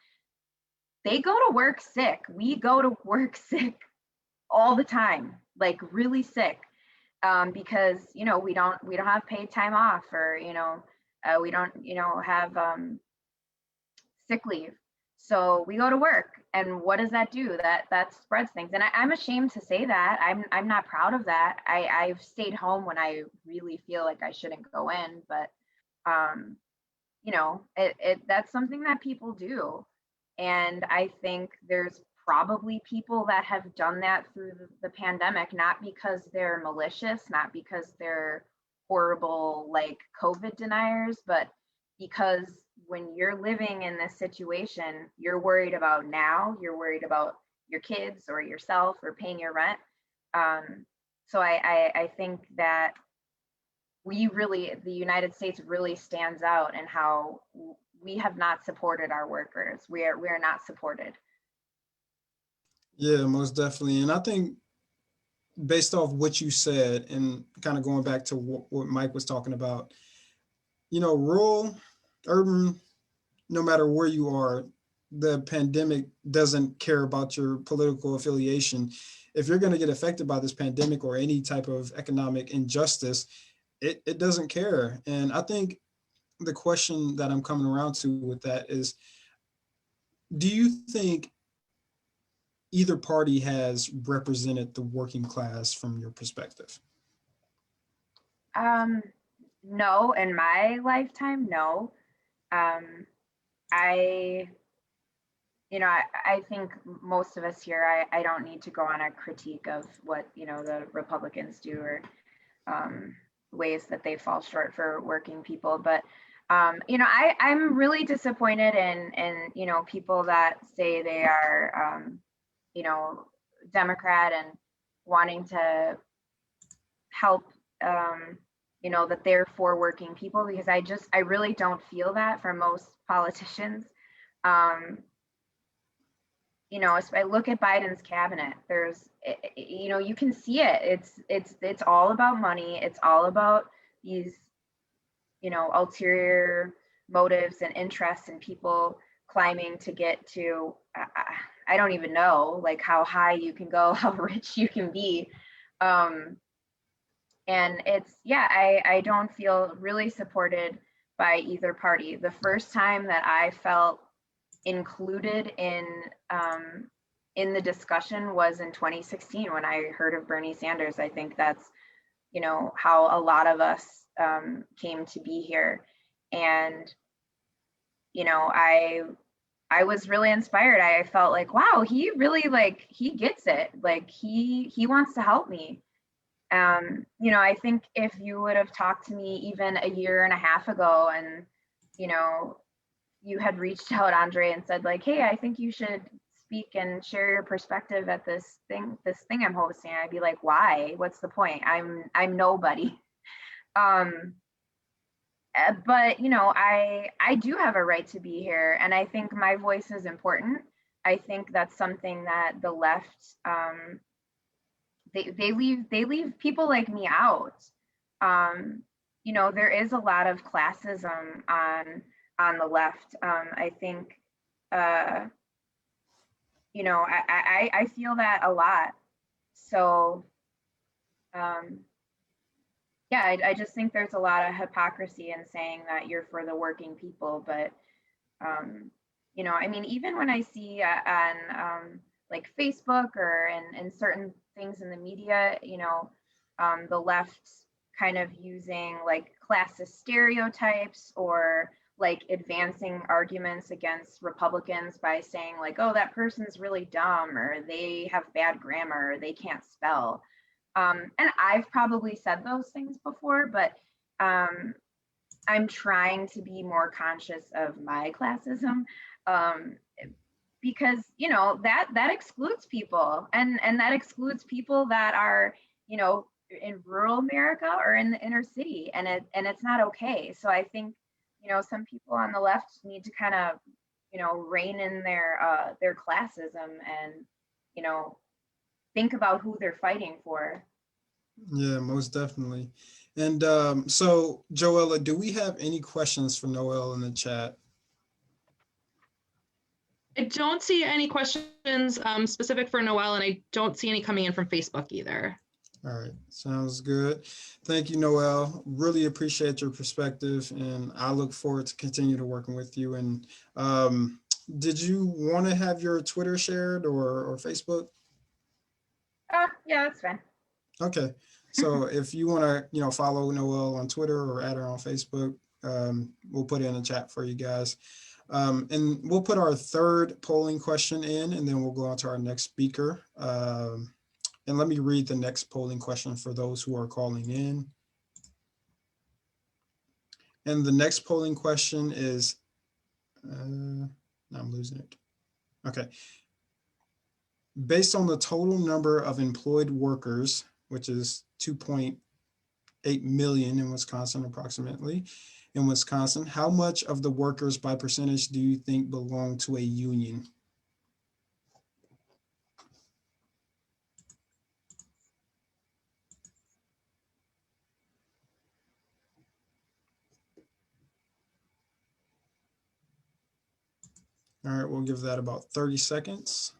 they go to work sick. We go to work sick all the time, like really sick, because, you know, we don't have paid time off, or, you know, we don't, you know, have sick leave. So we go to work, and what does that do? That spreads things. And I'm ashamed to say that. I'm not proud of that. I've stayed home when I really feel like I shouldn't go in, but you know, that's something that people do. And I think there's probably people that have done that through the pandemic, not because they're malicious, not because they're horrible like COVID deniers, but because when you're living in this situation, you're worried about now, you're worried about your kids or yourself or paying your rent. So I think that the United States really stands out in how we have not supported our workers. We are not supported. Yeah, most definitely. And I think based off what you said and kind of going back to what Mike was talking about, rural, urban, no matter where you are, the pandemic doesn't care about your political affiliation. If you're going to get affected by this pandemic or any type of economic injustice, it doesn't care. And I think the question that I'm coming around to with that is, do you think either party has represented the working class from your perspective? No, in my lifetime, no. I think most of us here, I don't need to go on a critique of what, the Republicans do or ways that they fall short for working people. But, I'm really disappointed in people that say they are, Democrat and wanting to help, that they're for working people, because I really don't feel that from most politicians. If I look at Biden's cabinet, there's, you can see it. It's all about money. It's all about these, ulterior motives and interests and people climbing to get to, I don't even know, like how high you can go, how rich you can be. And I don't feel really supported by either party. The first time that I felt included in the discussion was in 2016 when I heard of Bernie Sanders. I think that's, how a lot of us came to be here. And, I was really inspired. I felt like, wow, he really he gets it. Like he wants to help me. I think if you would have talked to me even a year and a half ago and, you had reached out, Andre, and said like, hey, I think you should speak and share your perspective at this thing I'm hosting, I'd be like, why? What's the point? I'm nobody. But I do have a right to be here, and I think my voice is important. I think that's something that the left they leave people like me out. There is a lot of classism on the left. I think I feel that a lot. So I just think there's a lot of hypocrisy in saying that you're for the working people, but even when I see on like Facebook or in certain things in the media, the left kind of using like classist stereotypes or like advancing arguments against Republicans by saying like, oh, that person's really dumb, or they have bad grammar, or they can't spell. And I've probably said those things before, but I'm trying to be more conscious of my classism, because that excludes people, and that excludes people that are in rural America or in the inner city, and it's not okay. So I think some people on the left need to kind of rein in their classism and think about who they're fighting for. Yeah, most definitely. And so Joella, do we have any questions for Noel in the chat? I don't see any questions specific for Noel, and I don't see any coming in from Facebook either. All right, sounds good. Thank you, Noel. Really appreciate your perspective, and I look forward to continue to working with you. And did you want to have your Twitter shared or Facebook? Yeah, that's fine. Okay, so if you want to, follow Noel on Twitter or add her on Facebook, we'll put it in the chat for you guys. And we'll put our third polling question in, and then we'll go on to our next speaker. And let me read the next polling question for those who are calling in. And the next polling question is, now I'm losing it. Okay. based on the total number of employed workers, which is 2.8 million in Wisconsin approximately, in Wisconsin, how much of the workers by percentage do you think belong to a union? All right, we'll give that about 30 seconds.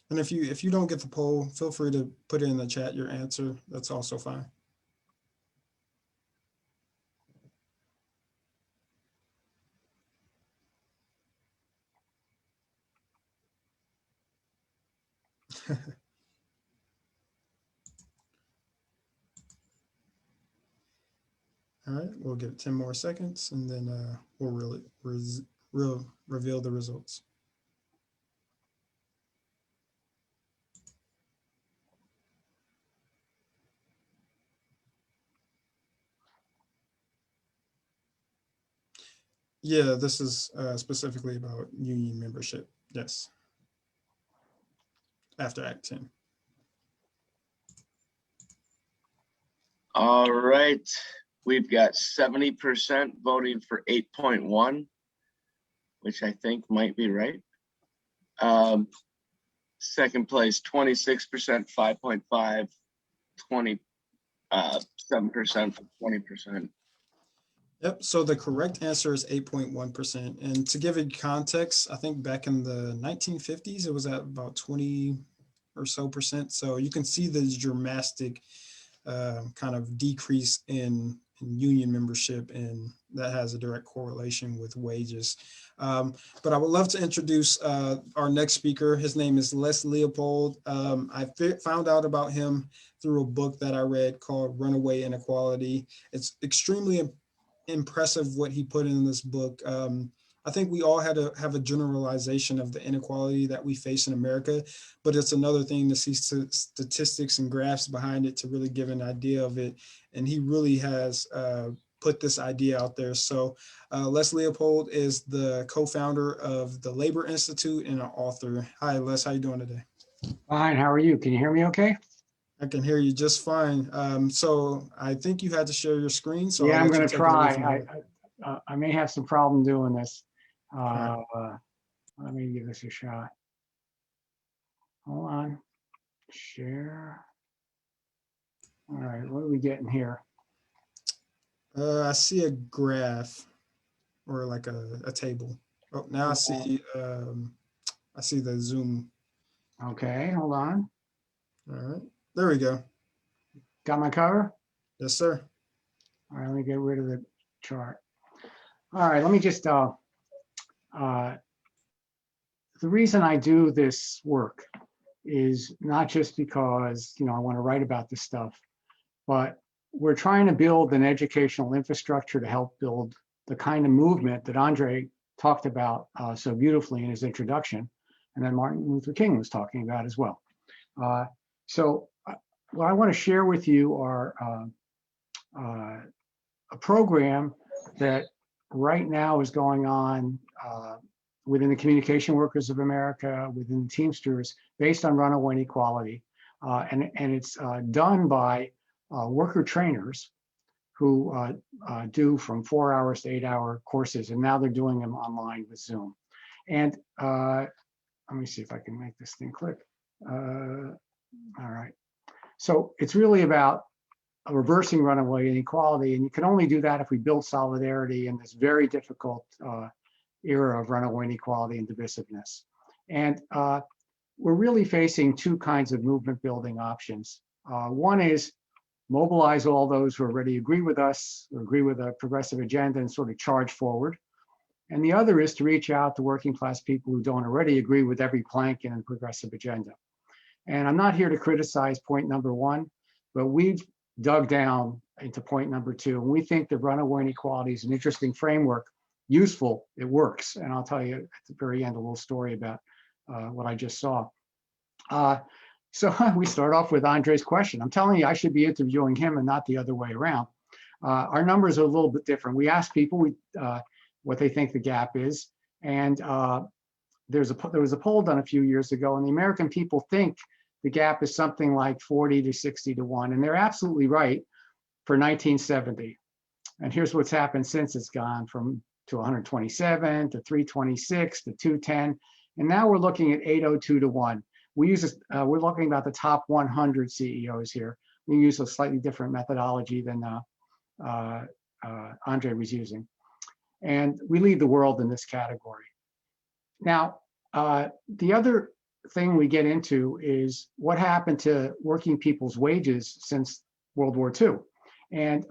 And if you don't get the poll, feel free to put in the chat your answer. That's also fine. All right, we'll give it 10 more seconds and then we'll reveal the results. Yeah, this is specifically about union membership. Yes. After Act 10. All right. We've got 70% voting for 8.1, which I think might be right. Second place, 26%, 5.5, 27% for 20%. Yep, so the correct answer is 8.1%. And to give it context, I think back in the 1950s, it was at about 20 or so percent. So you can see the dramatic kind of decrease in union membership, and that has a direct correlation with wages. But I would love to introduce our next speaker. His name is Leopold. I found out about him through a book that I read called Runaway Inequality. It's extremely impressive what he put in this book. I think we all had to have a generalization of the inequality that we face in America, but it's another thing to see statistics and graphs behind it to really give an idea of it. And he really has put this idea out there. So Les Leopold is the co-founder of the Labor Institute and an author. Hi, Les, how you doing today? Fine, how are you? Can you hear me okay? I can hear you just fine. So I think you had to share your screen. So yeah, I'll I'm let going you to take it away from try. here. I may have some problem doing this. Right. Let me give this a shot. Hold on. Share. All right, what are we getting here? I see a graph or like a table. Oh, now I see the Zoom. Okay, hold on. All right, there we go. Got my cover? Yes, sir. All right, let me get rid of the chart. All right, let me just, the reason I do this work is not just because, I want to write about this stuff, but we're trying to build an educational infrastructure to help build the kind of movement that Andre talked about so beautifully in his introduction, and then Martin Luther King was talking about as well. So what I want to share with you are a program that right now is going on within the Communication Workers of America, within the Teamsters, based on runaway inequality. And it's done by worker trainers who do from 4 hours to 8 hour courses, and now they're doing them online with Zoom. And let me see if I can make this thing click. All right. So it's really about reversing runaway inequality, and you can only do that if we build solidarity in this very difficult era of runaway inequality and divisiveness. And we're really facing two kinds of movement building options. One is mobilize all those who already agree with us or agree with a progressive agenda and sort of charge forward. And the other is to reach out to working class people who don't already agree with every plank in a progressive agenda. And I'm not here to criticize point number one, but we've dug down into point number two. And we think that runaway inequality is an interesting framework, useful, it works. And I'll tell you at the very end a little story about what I just saw. So we start off with Andre's question. I'm telling you, I should be interviewing him and not the other way around. Our numbers are a little bit different. We ask people what they think the gap is. And there was a poll done a few years ago, and the American people think the gap is something like 40 to 60 to 1. And they're absolutely right for 1970. And here's what's happened since. It's gone from to 127 to 326 to 210. And now we're looking at 802 to 1. We're looking about the top 100 CEOs here. We use a slightly different methodology than Andre was using. And we lead the world in this category. Now, the other thing we get into is what happened to working people's wages since World War II. And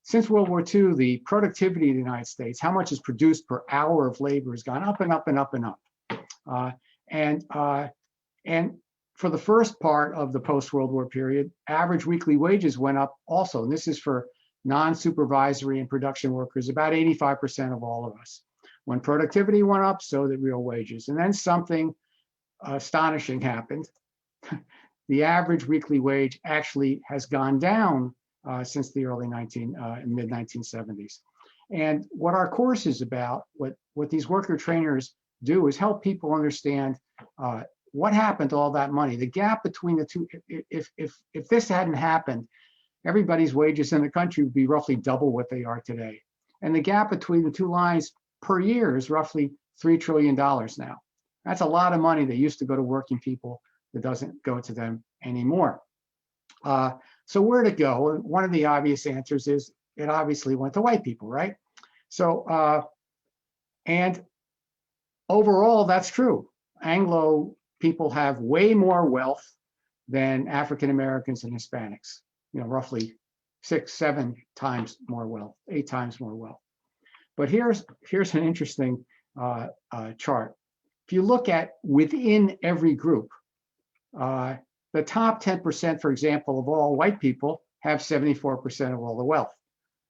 since World War II, the productivity of the United States, how much is produced per hour of labor, has gone up and up and up and up. And for the first part of the post-World War period, average weekly wages went up also. And this is for non-supervisory and production workers, about 85% of all of us. When productivity went up, so did real wages. And then something astonishing happened. The average weekly wage actually has gone down since the early mid-1970s. And what our course is about, what these worker trainers do is help people understand what happened to all that money. The gap between the two, if this hadn't happened, everybody's wages in the country would be roughly double what they are today. And the gap between the two lines per year is roughly $3 trillion now. That's a lot of money that used to go to working people that doesn't go to them anymore. So where'd it go? One of the obvious answers is it obviously went to white people, right? So, and overall, that's true. Anglo people have way more wealth than African Americans and Hispanics, roughly 6, 7 times more wealth, 8 times more wealth. But here's an interesting chart. If you look at within every group, the top 10%, for example, of all white people have 74% of all the wealth.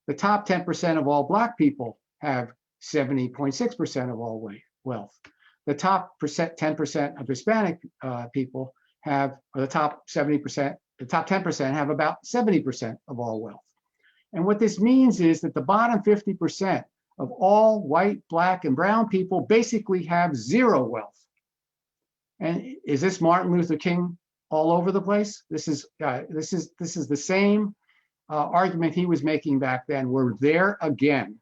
The top 10% of all Black people have 70.6% of all wealth. The top 10% of Hispanic people have, or the top 70%, the top 10% have about 70% of all wealth. And what this means is that the bottom 50% of all white, Black, and brown people basically have zero wealth. And is this Martin Luther King all over the place? This is the same argument he was making back then. We're there again,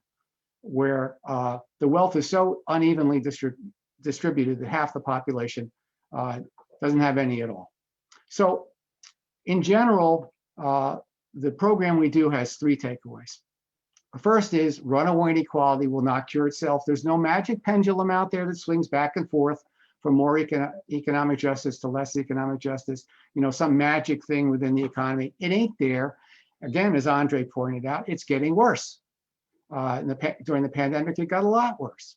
where the wealth is so unevenly distributed that half the population doesn't have any at all. So in general, the program we do has 3 takeaways. The first is runaway inequality will not cure itself. There's no magic pendulum out there that swings back and forth from more economic justice to less economic justice, some magic thing within the economy. It ain't there. Again, as Andre pointed out, it's getting worse. During the pandemic, it got a lot worse.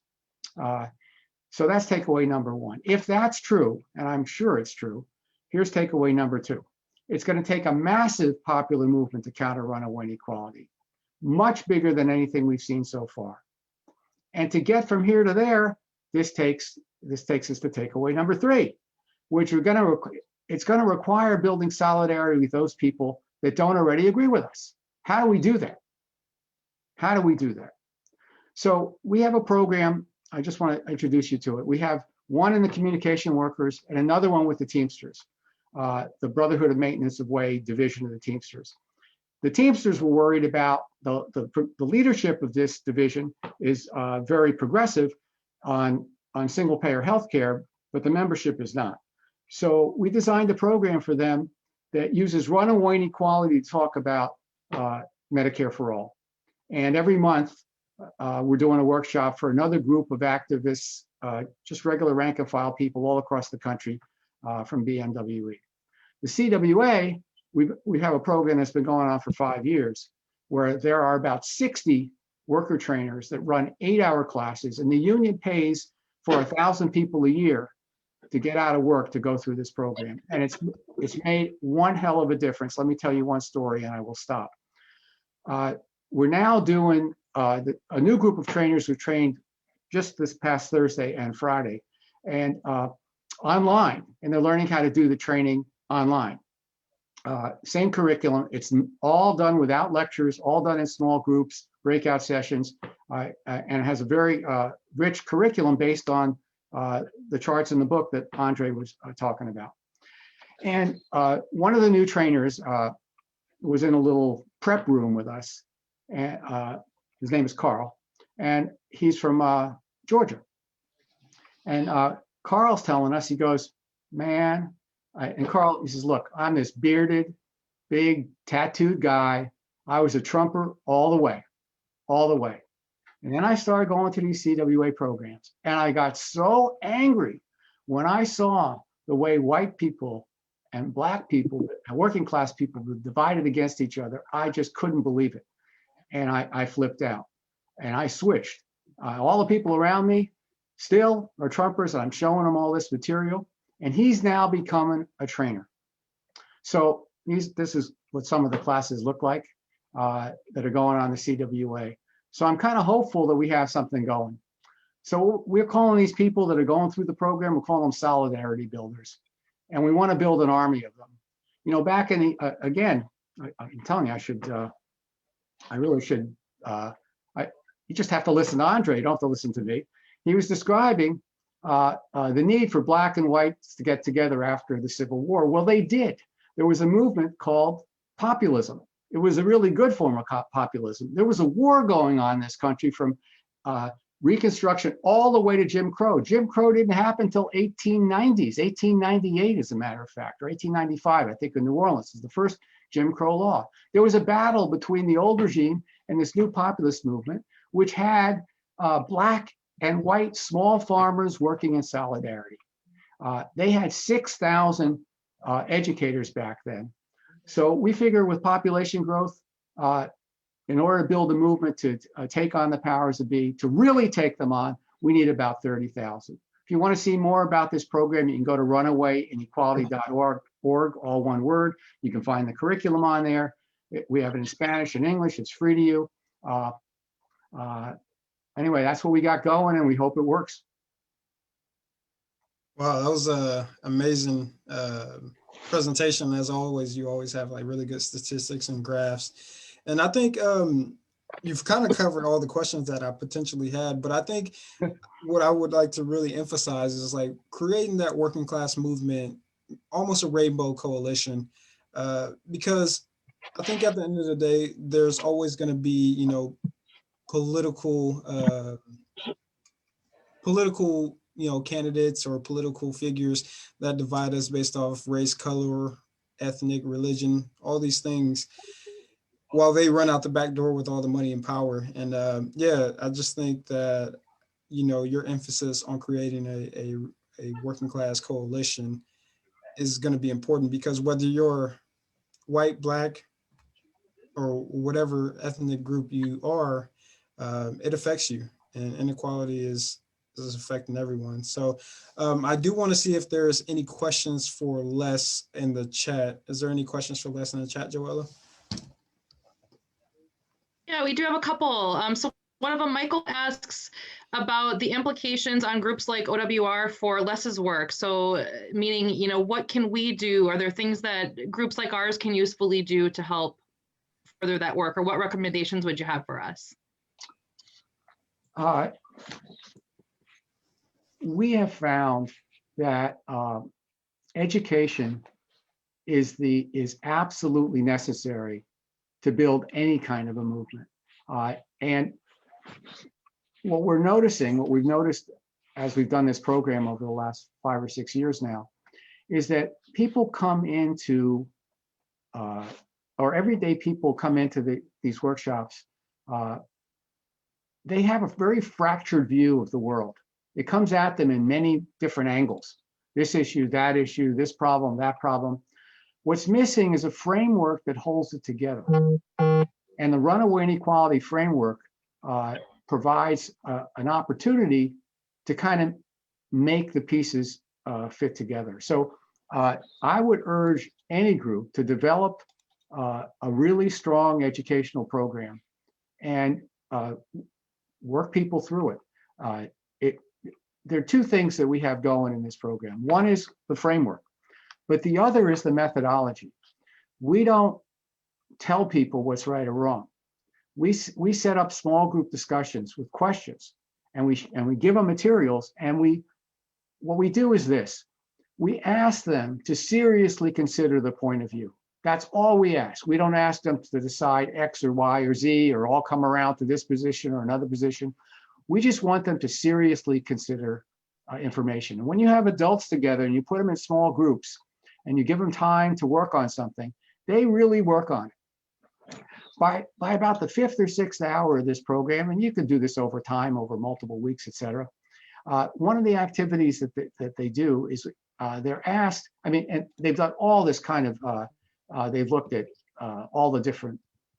So that's takeaway number 1. If that's true, and I'm sure it's true, here's takeaway number 2. It's going to take a massive popular movement to counter runaway inequality, much bigger than anything we've seen so far. And to get from here to there, this takes us to takeaway number 3, which it's going to require building solidarity with those people that don't already agree with us. How do we do that? So we have a program. I just want to introduce you to it. We have one in the communication workers and another one with the Teamsters, the Brotherhood of Maintenance of Way division of the Teamsters. The Teamsters were worried about the leadership of this division is very progressive on single payer healthcare, but the membership is not. So we designed a program for them that uses runaway inequality to talk about Medicare for all. And every month, we're doing a workshop for another group of activists, just regular rank and file people all across the country from BMWE. The CWA, we have a program that's been going on for 5 years, where there are about 60 worker trainers that run 8-hour classes, and the union pays for 1,000 people a year to get out of work to go through this program. And it's made one hell of a difference. Let me tell you one story and I will stop. We're now doing a new group of trainers who trained just this past Thursday and Friday, and online, and they're learning how to do the training online. Same curriculum. It's all done without lectures, all done in small groups, breakout sessions, and it has a very rich curriculum based on the charts in the book that Andre was talking about. And one of the new trainers was in a little prep room with us, and his name is Carl, and he's from Georgia. And Carl's telling us, he goes, man, and Carl, he says, look, I'm this bearded, big, tattooed guy. I was a Trumper all the way, all the way. And then I started going to these CWA programs, and I got so angry when I saw the way white people and black people and working class people were divided against each other. I just couldn't believe it. And I flipped out and I switched. All the people around me still are Trumpers, and I'm showing them all this material. And he's now becoming a trainer. So this is what some of the classes look like that are going on the CWA. So I'm kind of hopeful that we have something going. So we're calling these people that are going through the program, we're calling them solidarity builders. And we want to build an army of them. You know, back in the, again, I'm telling you, I really should, you just have to listen to Andre, you don't have to listen to me. He was describing the need for black and whites to get together after the Civil War. Well, they did. There was a movement called populism. It was a really good form of populism. There was a war going on in this country from Reconstruction all the way to Jim Crow. Jim Crow didn't happen until 1890s, 1898 as a matter of fact, or 1895, I think in New Orleans is the first Jim Crow law. There was a battle between the old regime and this new populist movement, which had black and white small farmers working in solidarity. They had 6,000 educators back then. So we figure with population growth, in order to build a movement to take on the powers that be, to really take them on, we need about 30,000. If you want to see more about this program, you can go to runawayInequality.org, all one word. You can find the curriculum on there. We have it in Spanish and English. It's free to you. Anyway, that's what we got going, and we hope it works. Wow, that was an amazing presentation. As always, you always have like really good statistics and graphs. And I think you've kind of covered all the questions that I potentially had, but I think what I would like to really emphasize is like creating that working class movement, almost a rainbow coalition, because I think at the end of the day, there's always going to be, you know, political, you know, candidates or political figures that divide us based off race, color, ethnic, religion, all these things, while they run out the back door with all the money and power. And yeah, I just think that, you know, your emphasis on creating a working class coalition is going to be important, because whether you're white, black, or whatever ethnic group you are, it affects you, and inequality is affecting everyone. So I do want to see if there's any questions for Les in the chat. Is there any questions for Les in the chat, Joella? Yeah, we do have a couple. So one of them, Michael asks about the implications on groups like OWR for Les's work. So meaning, you know, what can we do? Are there things that groups like ours can usefully do to help further that work? Or what recommendations would you have for us? We have found that education is absolutely necessary to build any kind of a movement. And what we've noticed as we've done this program over the last 5 or 6 years now, is that people come into, or everyday people come into these workshops, they have a very fractured view of the world. It comes at them in many different angles. This issue, this problem, that problem. What's missing is a framework that holds it together. And the runaway inequality framework provides an opportunity to kind of make the pieces fit together. So I would urge any group to develop a really strong educational program and work people through it. There are two things that we have going in this program. One is the framework, but the other is the methodology. we don't tell people what's right or wrong. We set up small group discussions with questions, and we give them materials, and what we do is this: we ask them to seriously consider the point of view. That's all we ask. We don't ask them to decide X or Y or Z or all come around to this position or another position. We just want them to seriously consider information. And when you have adults together and you put them in small groups and you give them time to work on something, they really work on it. By about the 5th or 6th hour of this program, and you can do this over time, over multiple weeks, et cetera, one of the activities that they do is they're asked, I mean, and they've done all this kind of, they've looked at all the different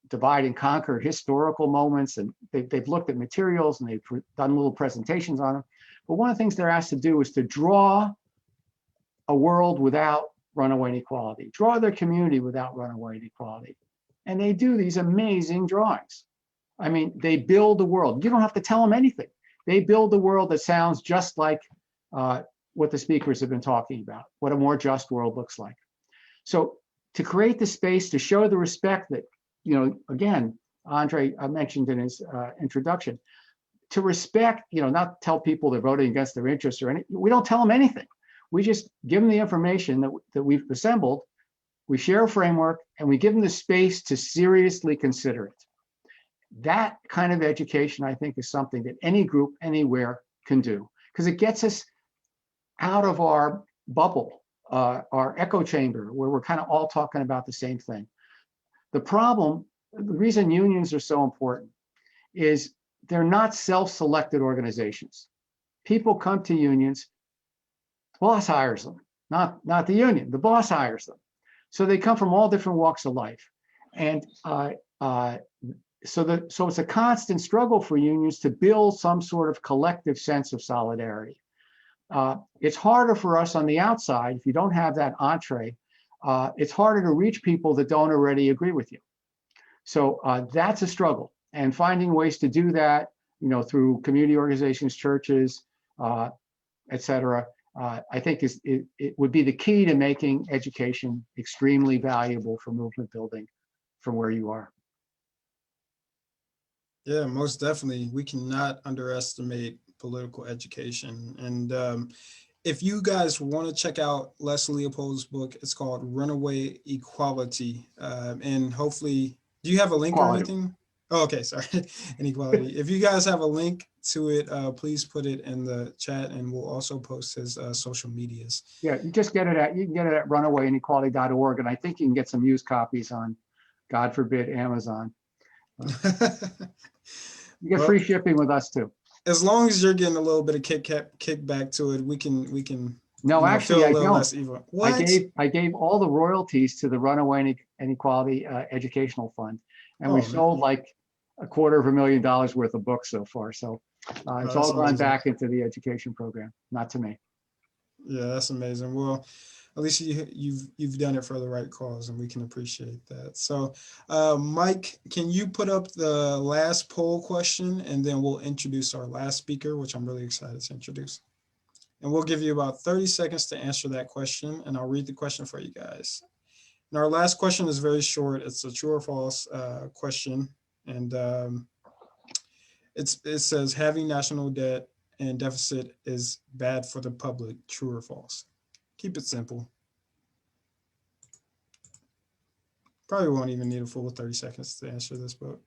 divide and conquer historical moments, and they've looked at materials, and they've done little presentations on them. But one of the things they're asked to do is to draw a world without runaway inequality, draw their community without runaway inequality. And they do these amazing drawings. I mean, they build a world. You don't have to tell them anything. They build a world that sounds just like what the speakers have been talking about, what a more just world looks like. So to create the space to show the respect that, you know, again, Andre mentioned in his introduction, to respect, you know, not tell people they're voting against their interests or anything. We don't tell them anything. We just give them the information that we've assembled. We share a framework, and we give them the space to seriously consider it. That kind of education, I think, is something that any group anywhere can do, because it gets us out of our bubble, our echo chamber, where we're kind of all talking about the same thing. The problem, the reason unions are so important is they're not self-selected organizations. People come to unions, the boss hires them, not the union, the boss hires them. So they come from all different walks of life. And so it's a constant struggle for unions to build some sort of collective sense of solidarity. It's harder for us on the outside, if you don't have that entree, it's harder to reach people that don't already agree with you. So that's a struggle. And finding ways to do that, you know, through community organizations, churches, et cetera, I think it would be the key to making education extremely valuable for movement building from where you are. Yeah, most definitely. We cannot underestimate political education. And if you guys want to check out Les Leopold's book, it's called Runaway Equality. And hopefully, do you have a link or anything? Oh, okay, sorry. Inequality. If you guys have a link to it, please put it in the chat, and we'll also post his social medias. Yeah, you can get it at runawayinequality.org, and I think you can get some used copies on, God forbid, Amazon. You get free shipping with us too. As long as you're getting a little bit of kickback to it, we can. No, actually, I don't. Less evil. What? I gave all the royalties to the Runaway Inequality Educational Fund, and we sold like $250,000 worth of books so far. So it's all gone back into the education program, not to me. Yeah, that's amazing. Well, at least you've done it for the right cause, and we can appreciate that. So, Mike, can you put up the last poll question, and then we'll introduce our last speaker, which I'm really excited to introduce. And we'll give you about 30 seconds to answer that question, and I'll read the question for you guys. And our last question is very short. It's a true or false question, and it says having national debt and deficit is bad for the public. True or false? Keep it simple. Probably won't even need a full 30 seconds to answer this, but.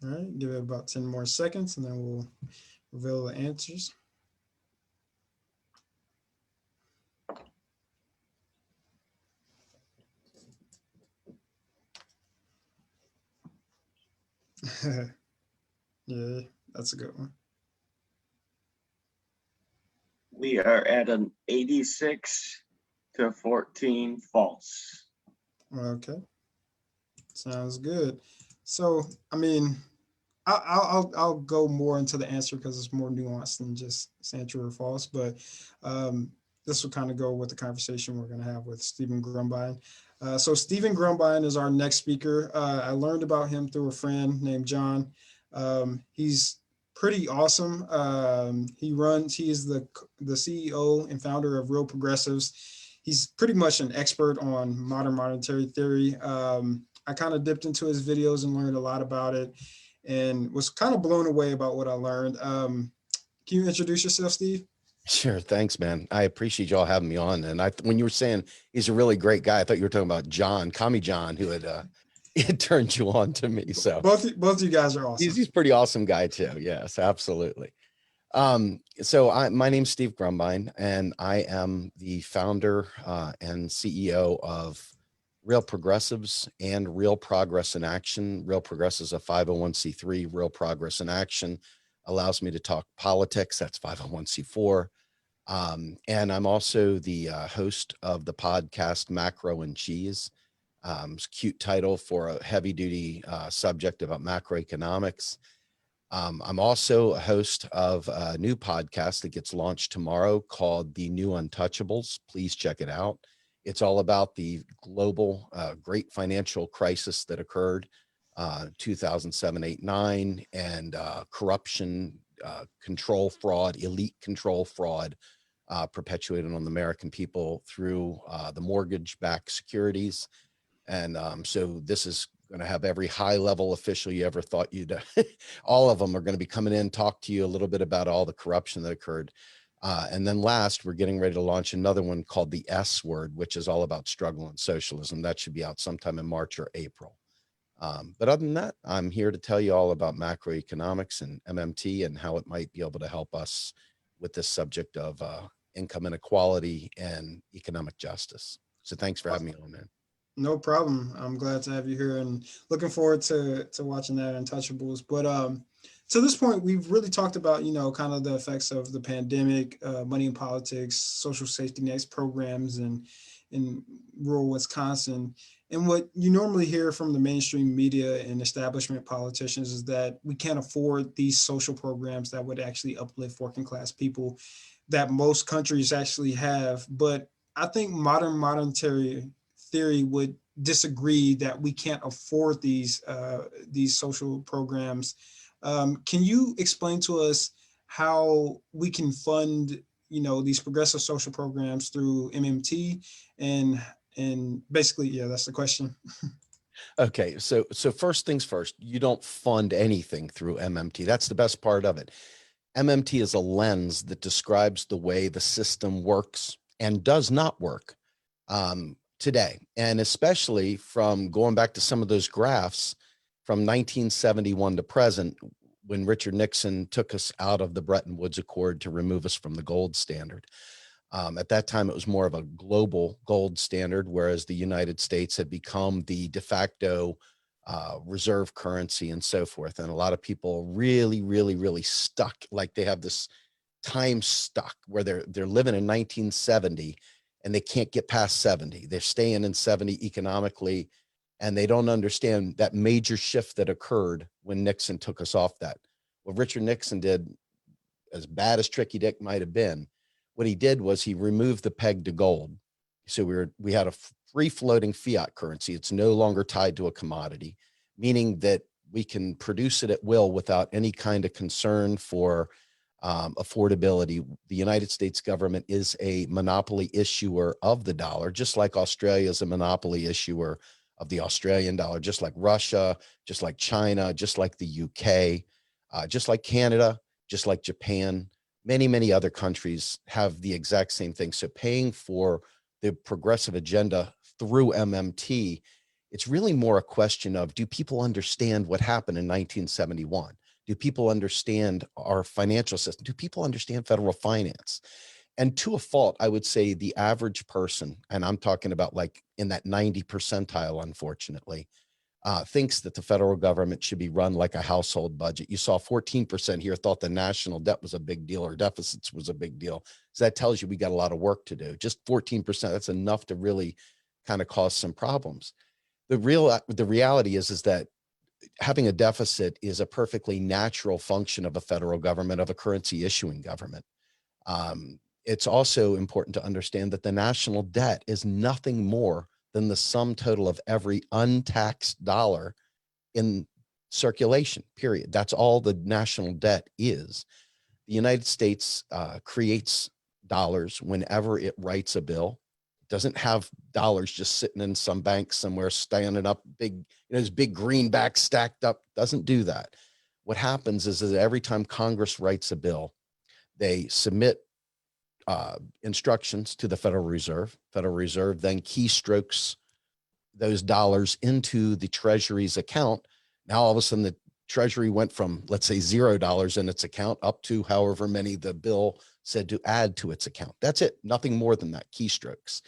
All right, give it about 10 more seconds, and then we'll reveal the answers. Yeah, that's a good one. We are at an 86-14 false. Okay, sounds good. So, I mean, I'll go more into the answer because it's more nuanced than just saying true or false. But this will kind of go with the conversation we're going to have with Stephen Grumbine. So Stephen Grumbine is our next speaker. I learned about him through a friend named John. He's pretty awesome. He is the CEO and founder of Real Progressives. He's pretty much an expert on modern monetary theory. I kind of dipped into his videos and learned a lot about it, and was kind of blown away about what I learned. Can you introduce yourself, Steve? Sure. Thanks, man. I appreciate y'all having me on. And when you were saying he's a really great guy, I thought you were talking about John, Kami John, who had it turned you on to me. So both of you guys are awesome. He's a pretty awesome guy too. Yes, absolutely. My name's Steve Grumbine, and I am the founder and CEO of Real Progressives and Real Progress in Action. Real Progress is a 501c3. Real Progress in Action allows me to talk politics. That's 501c4. And I'm also the host of the podcast Macro and Cheese. It's a cute title for a heavy duty subject about macroeconomics. I'm also a host of a new podcast that gets launched tomorrow called The New Untouchables. Please check it out. It's all about the global great financial crisis that occurred 2007, 8, 9, and corruption, control fraud, elite control fraud perpetuated on the American people through the mortgage-backed securities. And so this is going to have every high-level official you ever thought you'd, all of them are going to be coming in, talk to you a little bit about all the corruption that occurred. And then last, we're getting ready to launch another one called the S Word, which is all about struggle and socialism. That should be out sometime in March or April. But other than that, I'm here to tell you all about macroeconomics and MMT and how it might be able to help us with this subject of income inequality and economic justice. So thanks for having me on, man. No problem. I'm glad to have you here and looking forward to watching that Untouchables. But to this point, we've really talked about, kind of the effects of the pandemic, money in politics, social safety nets programs in rural Wisconsin. And what you normally hear from the mainstream media and establishment politicians is that we can't afford these social programs that would actually uplift working class people that most countries actually have. But I think modern monetary theory would disagree that we can't afford these social programs. Can you explain to us how we can fund, these progressive social programs through MMT and basically, yeah, that's the question. Okay, so first things first, you don't fund anything through MMT. That's the best part of it. MMT is a lens that describes the way the system works and does not work today. And especially from going back to some of those graphs from 1971 to present, when Richard Nixon took us out of the Bretton Woods Accord to remove us from the gold standard. At that time, it was more of a global gold standard, whereas the United States had become the de facto reserve currency and so forth. And a lot of people really, really, really stuck, like they have this time stuck where they're living in 1970 and they can't get past 70. They're staying in 70 economically, and they don't understand that major shift that occurred when Nixon took us off that. What Richard Nixon did, as bad as Tricky Dick might have been, what he did was he removed the peg to gold. So we had a free floating fiat currency. It's no longer tied to a commodity, meaning that we can produce it at will without any kind of concern for affordability. The United States government is a monopoly issuer of the dollar, just like Australia is a monopoly issuer of the Australian dollar, just like Russia, just like China, just like the UK, just like Canada, just like Japan. Many, many other countries have the exact same thing. So paying for the progressive agenda through MMT, it's really more a question of, do people understand what happened in 1971? Do people understand our financial system? Do people understand federal finance? And to a fault, I would say the average person, and I'm talking about like in that 90 percentile, unfortunately, thinks that the federal government should be run like a household budget. You saw 14% here thought the national debt was a big deal or deficits was a big deal. So that tells you we got a lot of work to do. Just 14%, that's enough to really kind of cause some problems. The reality is that having a deficit is a perfectly natural function of a federal government, of a currency issuing government. It's also important to understand that the national debt is nothing more than the sum total of every untaxed dollar in circulation, period. That's all the national debt is. The United States creates dollars whenever it writes a bill. It doesn't have dollars just sitting in some bank somewhere, standing up big, this big greenback stacked up. Doesn't do that. What happens is that every time Congress writes a bill, they submit instructions to the Federal Reserve. Federal Reserve then keystrokes those dollars into the Treasury's account. Now, all of a sudden, the Treasury went from, let's say, $0 in its account up to however many the bill said to add to its account. That's it. Nothing more than that, keystrokes.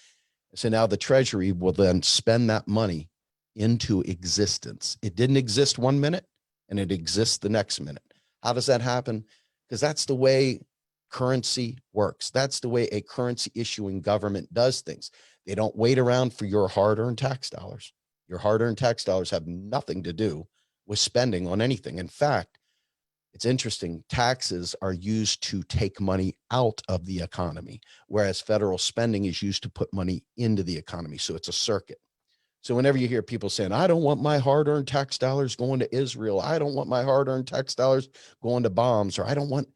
So now the Treasury will then spend that money into existence. It didn't exist 1 minute and it exists the next minute. How does that happen? Because that's the way currency works. That's the way a currency issuing government does things. They don't wait around for your hard-earned tax dollars. Your hard-earned tax dollars have nothing to do with spending on anything. In fact, it's interesting, taxes are used to take money out of the economy, whereas federal spending is used to put money into the economy. So it's a circuit. So whenever you hear people saying, I don't want my hard-earned tax dollars going to Israel, I don't want my hard-earned tax dollars going to bombs, or I don't want,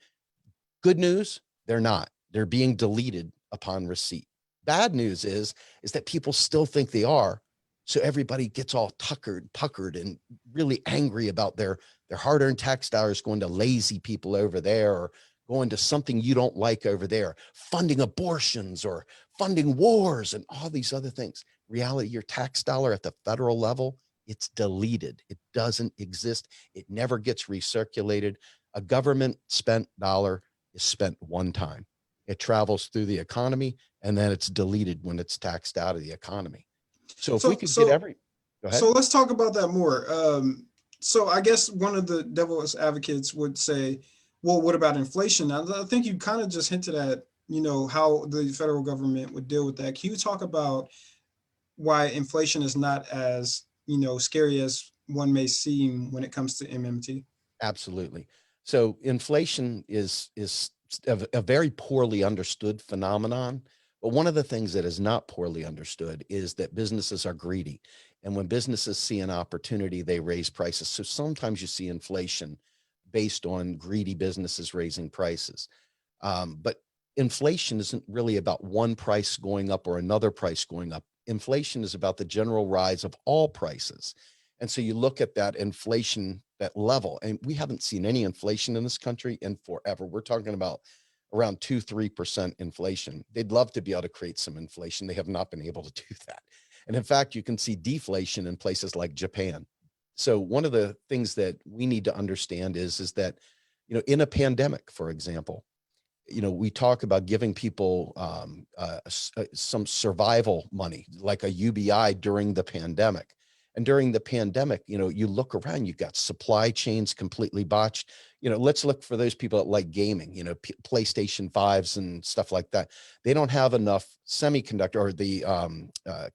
good news, they're not. They're being deleted upon receipt. Bad news is that people still think they are. So everybody gets all puckered and really angry about their hard-earned tax dollars going to lazy people over there, or going to something you don't like over there, funding abortions or funding wars and all these other things. Reality, your tax dollar at the federal level, it's deleted. It doesn't exist. It never gets recirculated. A government spent dollar is spent one time. It travels through the economy and then it's deleted when it's taxed out of the economy. So if we could get every, go ahead. So let's talk about that more. So I guess one of the devil's advocates would say, well, what about inflation? Now, I think you kind of just hinted at, how the federal government would deal with that. Can you talk about why inflation is not as, scary as one may seem when it comes to MMT? Absolutely. So inflation is a very poorly understood phenomenon. But one of the things that is not poorly understood is that businesses are greedy. And when businesses see an opportunity, they raise prices. So sometimes you see inflation based on greedy businesses raising prices. But inflation isn't really about one price going up or another price going up. Inflation is about the general rise of all prices. And so you look at that inflation, that level, and we haven't seen any inflation in this country in forever. We're talking about around 2-3% inflation. They'd love to be able to create some inflation. They have not been able to do that. And in fact, you can see deflation in places like Japan. So one of the things that we need to understand is that, in a pandemic, for example, we talk about giving people some survival money, like a UBI during the pandemic. And during the pandemic, you look around, you've got supply chains completely botched. Let's look for those people that like gaming, PlayStation 5s and stuff like that. They don't have enough semiconductor or the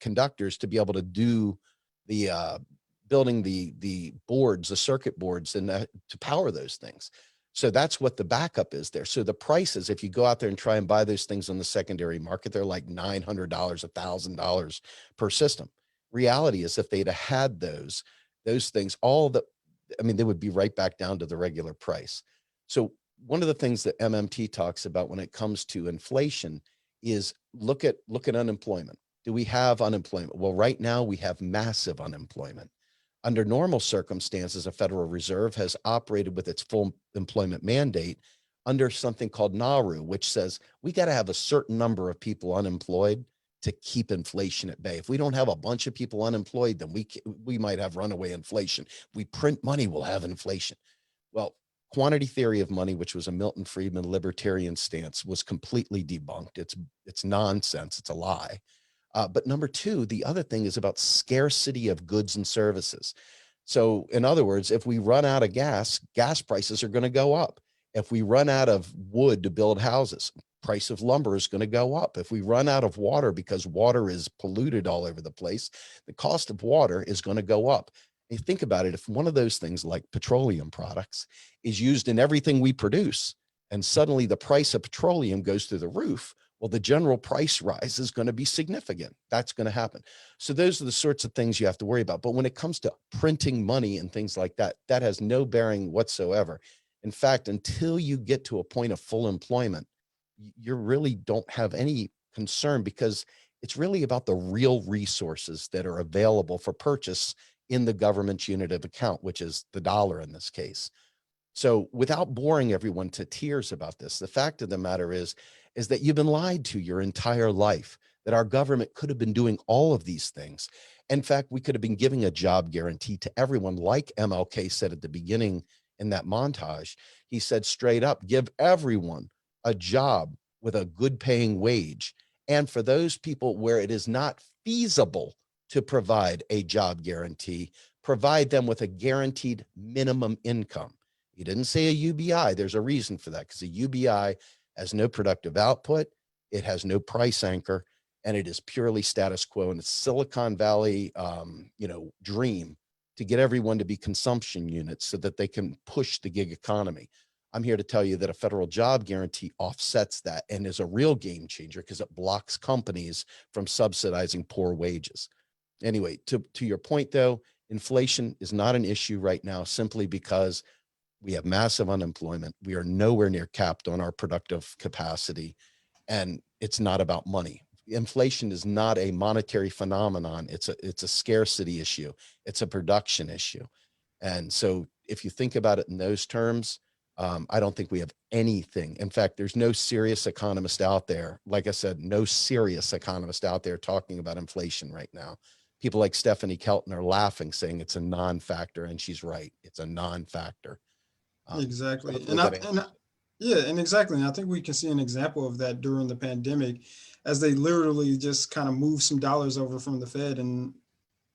conductors to be able to do the building the boards, the circuit boards, and to power those things. So that's what the backup is there. So the prices, if you go out there and try and buy those things on the secondary market, they're like $900, $1,000 per system. Reality is if they'd have had those things, they would be right back down to the regular price. So one of the things that MMT talks about when it comes to inflation is look at unemployment. Do we have unemployment? Well, right now we have massive unemployment. Under normal circumstances, a Federal Reserve has operated with its full employment mandate under something called NARU, which says we got to have a certain number of people unemployed to keep inflation at bay. If we don't have a bunch of people unemployed, then we might have runaway inflation. If we print money, we'll have inflation. Well, quantity theory of money, which was a Milton Friedman libertarian stance, was completely debunked. It's nonsense. It's a lie. But number two, the other thing is about scarcity of goods and services. So in other words, if we run out of gas prices are going to go up. If we run out of wood to build houses, price of lumber is going to go up. If we run out of water because water is polluted all over the place, the cost of water is going to go up. You think about it, if one of those things like petroleum products is used in everything we produce, and suddenly the price of petroleum goes through the roof, well, the general price rise is going to be significant. That's going to happen. So those are the sorts of things you have to worry about. But when it comes to printing money and things like that, that has no bearing whatsoever. In fact, until you get to a point of full employment, you really don't have any concern, because it's really about the real resources that are available for purchase in the government's unit of account, which is the dollar in this case. So without boring everyone to tears about this, the fact of the matter is that you've been lied to your entire life, that our government could have been doing all of these things. In fact, we could have been giving a job guarantee to everyone, like MLK said at the beginning in that montage. He said straight up, give everyone a job with a good paying wage. And for those people where it is not feasible to provide a job guarantee, provide them with a guaranteed minimum income. He didn't say a UBI. There's a reason for that, because a UBI has no productive output, it has no price anchor, and it is purely status quo. And it's Silicon Valley, dream to get everyone to be consumption units so that they can push the gig economy. I'm here to tell you that a federal job guarantee offsets that and is a real game changer, because it blocks companies from subsidizing poor wages. Anyway, to your point though, inflation is not an issue right now, simply because we have massive unemployment. We are nowhere near capped on our productive capacity, and it's not about money. Inflation is not a monetary phenomenon. It's a scarcity issue. It's a production issue. And so if you think about it in those terms, I don't think we have anything. In fact, there's no serious economist out there. Like I said, no serious economist out there talking about inflation right now. People like Stephanie Kelton are laughing, saying it's a non-factor, and she's right. It's a non-factor. Exactly. So And exactly. And I think we can see an example of that during the pandemic, as they literally just kind of moved some dollars over from the Fed and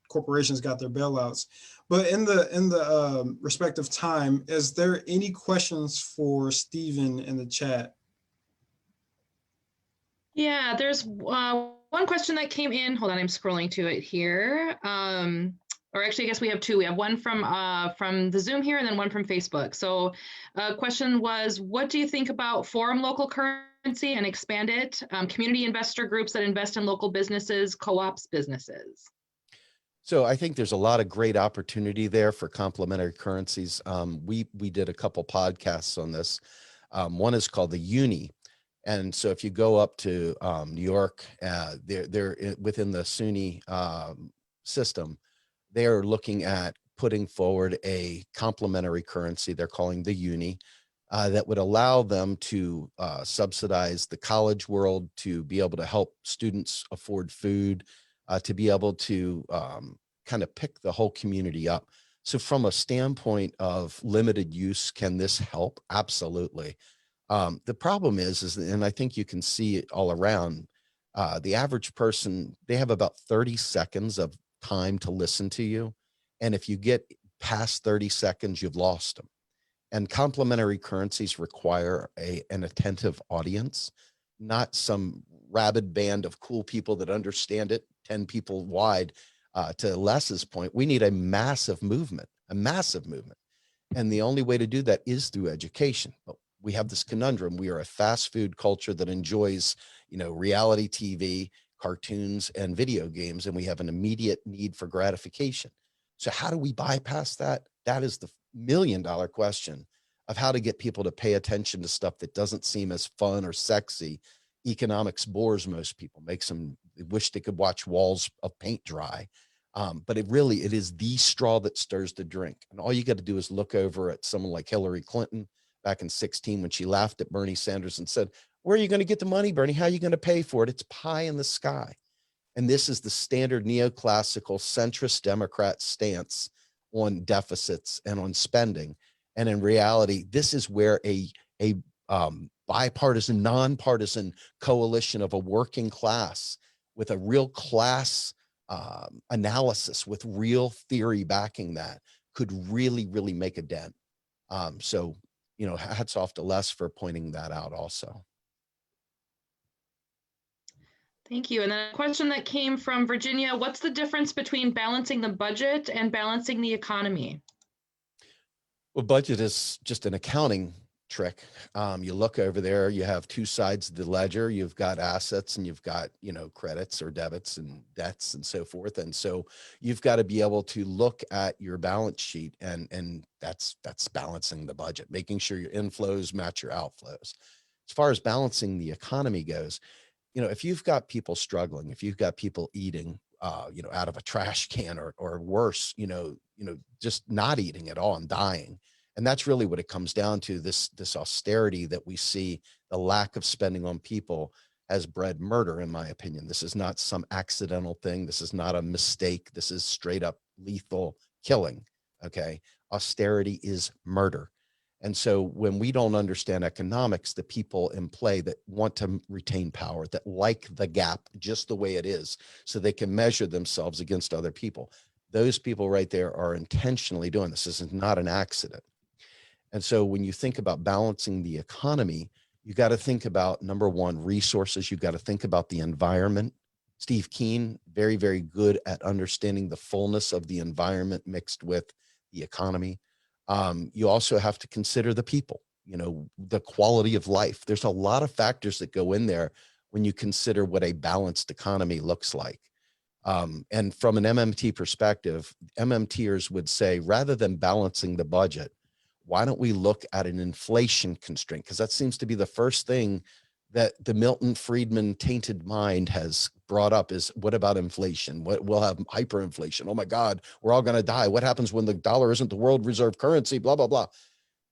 corporations got their bailouts. But in the respect of time, is there any questions for Stephen in the chat? Yeah, there's one question that came in. Hold on, I'm scrolling to it here. Or actually, I guess we have two. We have one from the Zoom here, and then one from Facebook. So question was, what do you think about forum local currency and expand it? Community investor groups that invest in local businesses, co-ops businesses. So I think there's a lot of great opportunity there for complementary currencies. We did a couple podcasts on this. One is called the Uni. And so if you go up to New York, they're within the SUNY system, they're looking at putting forward a complementary currency they're calling the Uni, that would allow them to subsidize the college world, to be able to help students afford food, to be able to kind of pick the whole community up. So from a standpoint of limited use, can this help? Absolutely. The problem is, and I think you can see it all around, the average person, they have about 30 seconds of time to listen to you. And if you get past 30 seconds, you've lost them. And complementary currencies require an attentive audience, not some rabid band of cool people that understand it, 10 people wide. To Les's point, we need a massive movement. And the only way to do that is through education. But we have this conundrum. We are a fast food culture that enjoys, reality TV, cartoons, and video games, and we have an immediate need for gratification. So how do we bypass that? That is the million-dollar question of how to get people to pay attention to stuff that doesn't seem as fun or sexy. Economics bores most people, makes them wish they could watch walls of paint dry. But it is the straw that stirs the drink. And all you got to do is look over at someone like Hillary Clinton back in 2016, when she laughed at Bernie Sanders and said, "Where are you going to get the money, Bernie? How are you going to pay for it? It's pie in the sky." And this is the standard neoclassical centrist Democrat stance on deficits and on spending. And in reality, this is where a bipartisan, nonpartisan coalition of a working class with a real class analysis, with real theory backing that, could really, really make a dent. So, hats off to Les for pointing that out also. Thank you. And then a question that came from Virginia, what's the difference between balancing the budget and balancing the economy? Well, budget is just an accounting trick. You look over there, you have two sides of the ledger. You've got assets and you've got, credits or debits and debts and so forth. And so you've got to be able to look at your balance sheet, and that's balancing the budget, making sure your inflows match your outflows. As far as balancing the economy goes, if you've got people struggling, if you've got people eating, out of a trash can, or worse, just not eating at all and dying. And that's really what it comes down to. This austerity that we see, the lack of spending on people, has bred murder, in my opinion. This is not some accidental thing. This is not a mistake. This is straight up lethal killing. Okay. Austerity is murder. And so when we don't understand economics, the people in play that want to retain power, that like the gap just the way it is, so they can measure themselves against other people, those people right there are intentionally doing this. This is not an accident. And so when you think about balancing the economy, you got to think about, number one, resources. You got to think about the environment. Steve Keen, very, very good at understanding the fullness of the environment mixed with the economy. You also have to consider the people, the quality of life. There's a lot of factors that go in there when you consider what a balanced economy looks like. And from an MMT perspective, MMTers would say, rather than balancing the budget, why don't we look at an inflation constraint? Because that seems to be the first thing that the Milton Friedman tainted mind has brought up, is what about inflation? We'll have hyperinflation. Oh my God, we're all going to die. What happens when the dollar isn't the world reserve currency? Blah, blah, blah.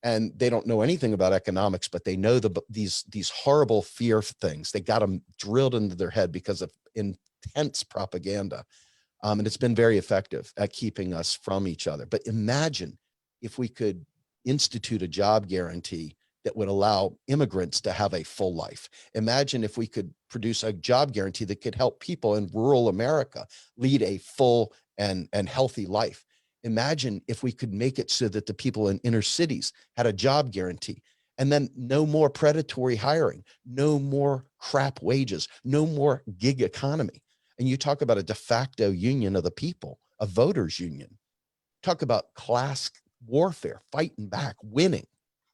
And they don't know anything about economics, but they know these horrible fear things. They got them drilled into their head because of intense propaganda. And it's been very effective at keeping us from each other. But imagine if we could institute a job guarantee that would allow immigrants to have a full life. Imagine if we could produce a job guarantee that could help people in rural America lead a full and healthy life. Imagine if we could make it so that the people in inner cities had a job guarantee, and then no more predatory hiring, no more crap wages, no more gig economy. And you talk about a de facto union of the people, a voters union. Talk about class warfare, fighting back, winning.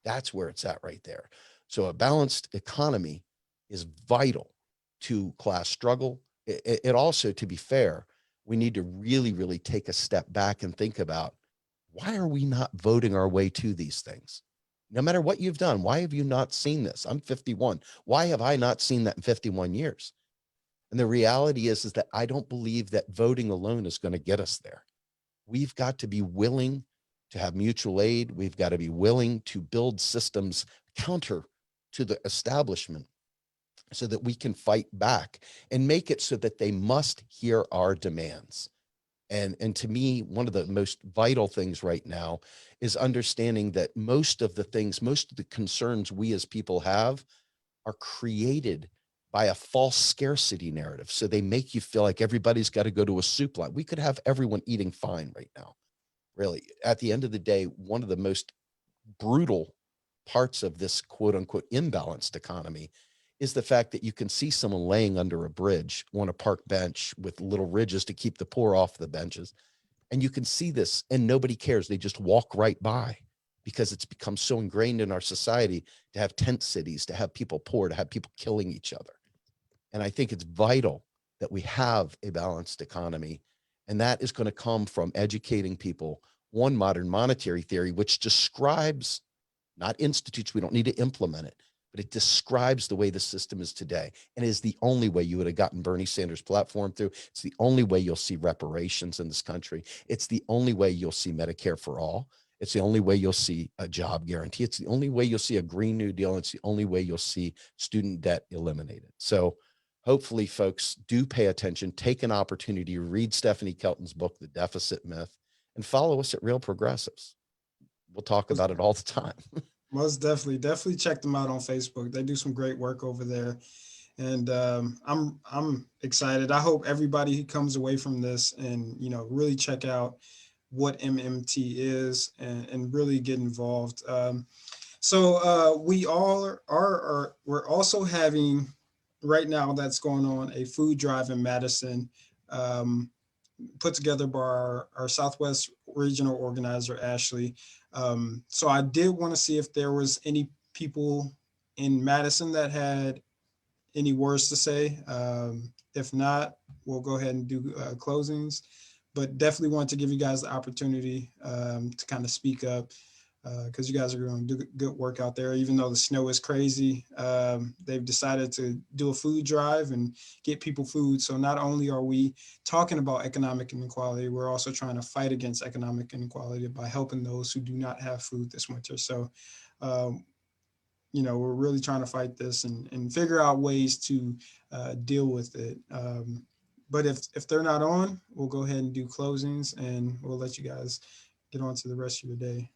That's where it's at right there. So a balanced economy is vital to class struggle. It also, to be fair, we need to really, really take a step back and think about, why are we not voting our way to these things? No matter what you've done, why have you not seen this? I'm 51. Why have I not seen that in 51 years? And the reality is that I don't believe that voting alone is going to get us there. We've got to be willing to have mutual aid. We've got to be willing to build systems counter to the establishment so that we can fight back and make it so that they must hear our demands. And to me, one of the most vital things right now is understanding that most of the concerns we as people have are created by a false scarcity narrative. So they make you feel like everybody's got to go to a soup line. We could have everyone eating fine right now. Really, at the end of the day, one of the most brutal parts of this quote unquote imbalanced economy is the fact that you can see someone laying under a bridge on a park bench with little ridges to keep the poor off the benches. And you can see this and nobody cares. They just walk right by because it's become so ingrained in our society to have tent cities, to have people poor, to have people killing each other. And I think it's vital that we have a balanced economy. And that is going to come from educating people on modern monetary theory, which describes, not institutes, we don't need to implement it, but it describes the way the system is today. And is the only way you would have gotten Bernie Sanders' platform through. It's the only way you'll see reparations in this country. It's the only way you'll see Medicare for all. It's the only way you'll see a job guarantee. It's the only way you'll see a Green New Deal. It's the only way you'll see student debt eliminated. So hopefully folks do pay attention, take an opportunity to read Stephanie Kelton's book, The Deficit Myth, and follow us at Real Progressives. We'll talk about it all the time. Most definitely check them out on Facebook. They do some great work over there. And I'm excited. I hope everybody comes away from this and, really check out what MMT is and really get involved. So we all we're also having right now that's going on, a food drive in Madison, put together by our Southwest regional organizer, Ashley. So I did want to see if there was any people in Madison that had any words to say. If not, we'll go ahead and do closings, but definitely want to give you guys the opportunity to kind of speak up, because you guys are going to do good work out there. Even though the snow is crazy, they've decided to do a food drive and get people food. So not only are we talking about economic inequality, we're also trying to fight against economic inequality by helping those who do not have food this winter. So, you know, we're really trying to fight this and figure out ways to deal with it. But if they're not on, we'll go ahead and do closings, and we'll let you guys get on to the rest of your day.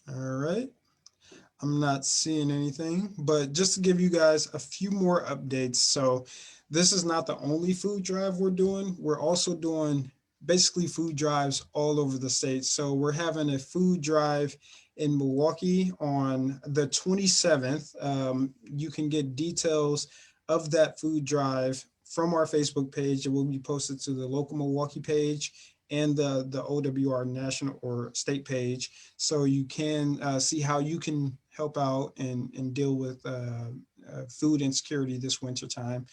All right. I'm not seeing anything, but just to give you guys a few more updates. So this is not the only food drive we're doing. We're also doing basically food drives all over the state. So we're having a food drive in Milwaukee on the 27th. You can get details of that food drive from our Facebook page. It will be posted to the local Milwaukee page and the OWR national or state page. So you can see how you can help out and deal with food insecurity this winter time.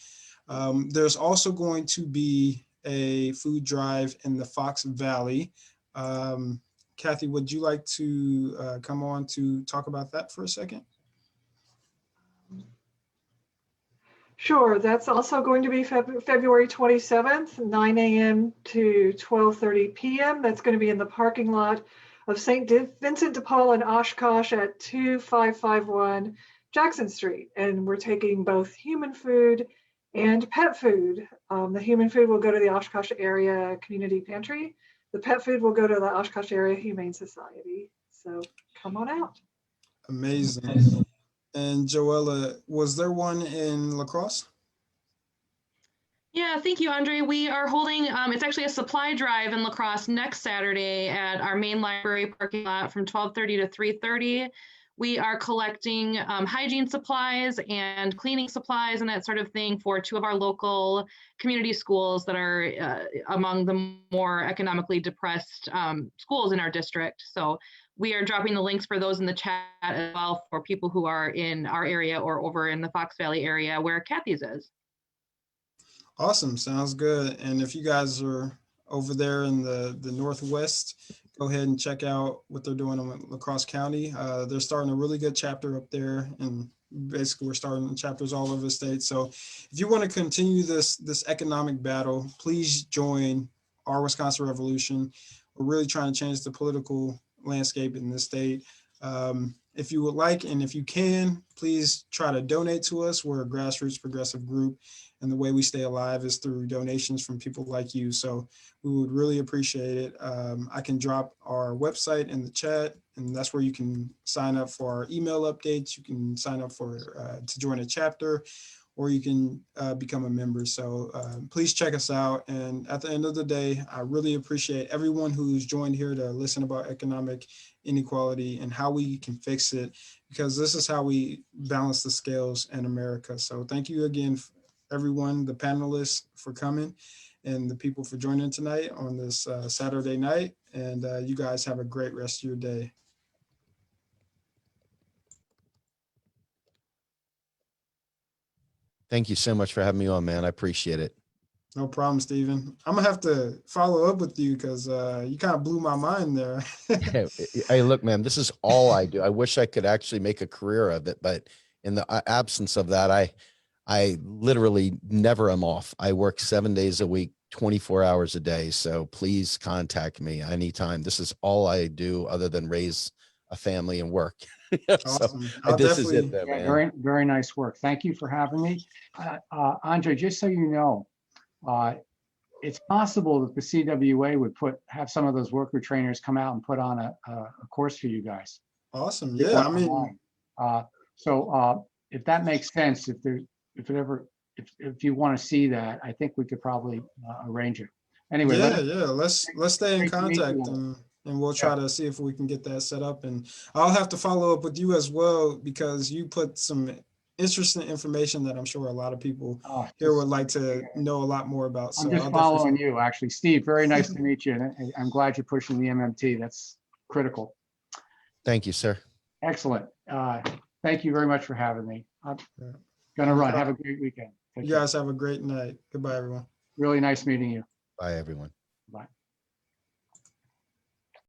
There's also going to be a food drive in the Fox Valley. Kathy, would you like to come on to talk about that for a second? Sure, that's also going to be February 27th, 9 a.m. to 12:30 p.m. That's going to be in the parking lot of St. Vincent de Paul and Oshkosh at 2551 Jackson Street. And we're taking both human food and pet food. The human food will go to the Oshkosh Area Community Pantry. The pet food will go to the Oshkosh Area Humane Society. So come on out. Amazing. And Joella, was there one in La Crosse? Yeah, thank you, Andre. We are holding, it's actually a supply drive in La Crosse next Saturday at our main library parking lot from 12:30 to 3:30. We are collecting hygiene supplies and cleaning supplies and that sort of thing for two of our local community schools that are among the more economically depressed schools in our district. So we are dropping the links for those in the chat as well for people who are in our area or over in the Fox Valley area where Kathy's is. Awesome, sounds good. And if you guys are over there in the Northwest, go ahead and check out what they're doing in La Crosse County. They're starting a really good chapter up there, and basically we're starting chapters all over the state. So if you want to continue this economic battle, please join our Wisconsin Revolution. We're really trying to change the political landscape in this state. If you would like, and if you can, please try to donate to us. We're a grassroots progressive group, and the way we stay alive is through donations from people like you. So we would really appreciate it. I can drop our website in the chat, and that's where you can sign up for our email updates. You can sign up for to join a chapter, or you can become a member. So please check us out. And at the end of the day, I really appreciate everyone who's joined here to listen about economic inequality and how we can fix it, because this is how we balance the scales in America. So thank you again, everyone, the panelists for coming, and the people for joining tonight on this Saturday night. And you guys have a great rest of your day. Thank you so much for having me on, man. I appreciate it. No problem, Stephen. I'm gonna have to follow up with you because you kind of blew my mind there. Hey, look, man, this is all I do. I wish I could actually make a career of it, but in the absence of that, I literally never am off. I work 7 days a week, 24 hours a day. So please contact me anytime. This is all I do other than raise a family and work. Awesome. So this is it, though, Yeah, man. very, very nice work. Thank you for having me. Andre, just so you know, it's possible that the CWA would have some of those worker trainers come out and put on a course for you guys. Awesome. Yeah, I mean, so if that makes sense, if you want to see that, I think we could probably arrange it. Anyway, Yeah. Let's stay in Great to meet you contact, all. and we'll try to see if we can get that set up. And I'll have to follow up with you as well, because you put some interesting information that I'm sure a lot of people here would like to know a lot more about. So I'm just I'll definitely following you, actually. Steve, very nice to meet you. And I'm glad you're pushing the MMT. That's critical. Thank you, sir. Excellent. Thank you very much for having me. I'm gonna run. Have a great weekend. Take You care. guys have a great night. Goodbye, everyone. Really nice meeting you. Bye, everyone.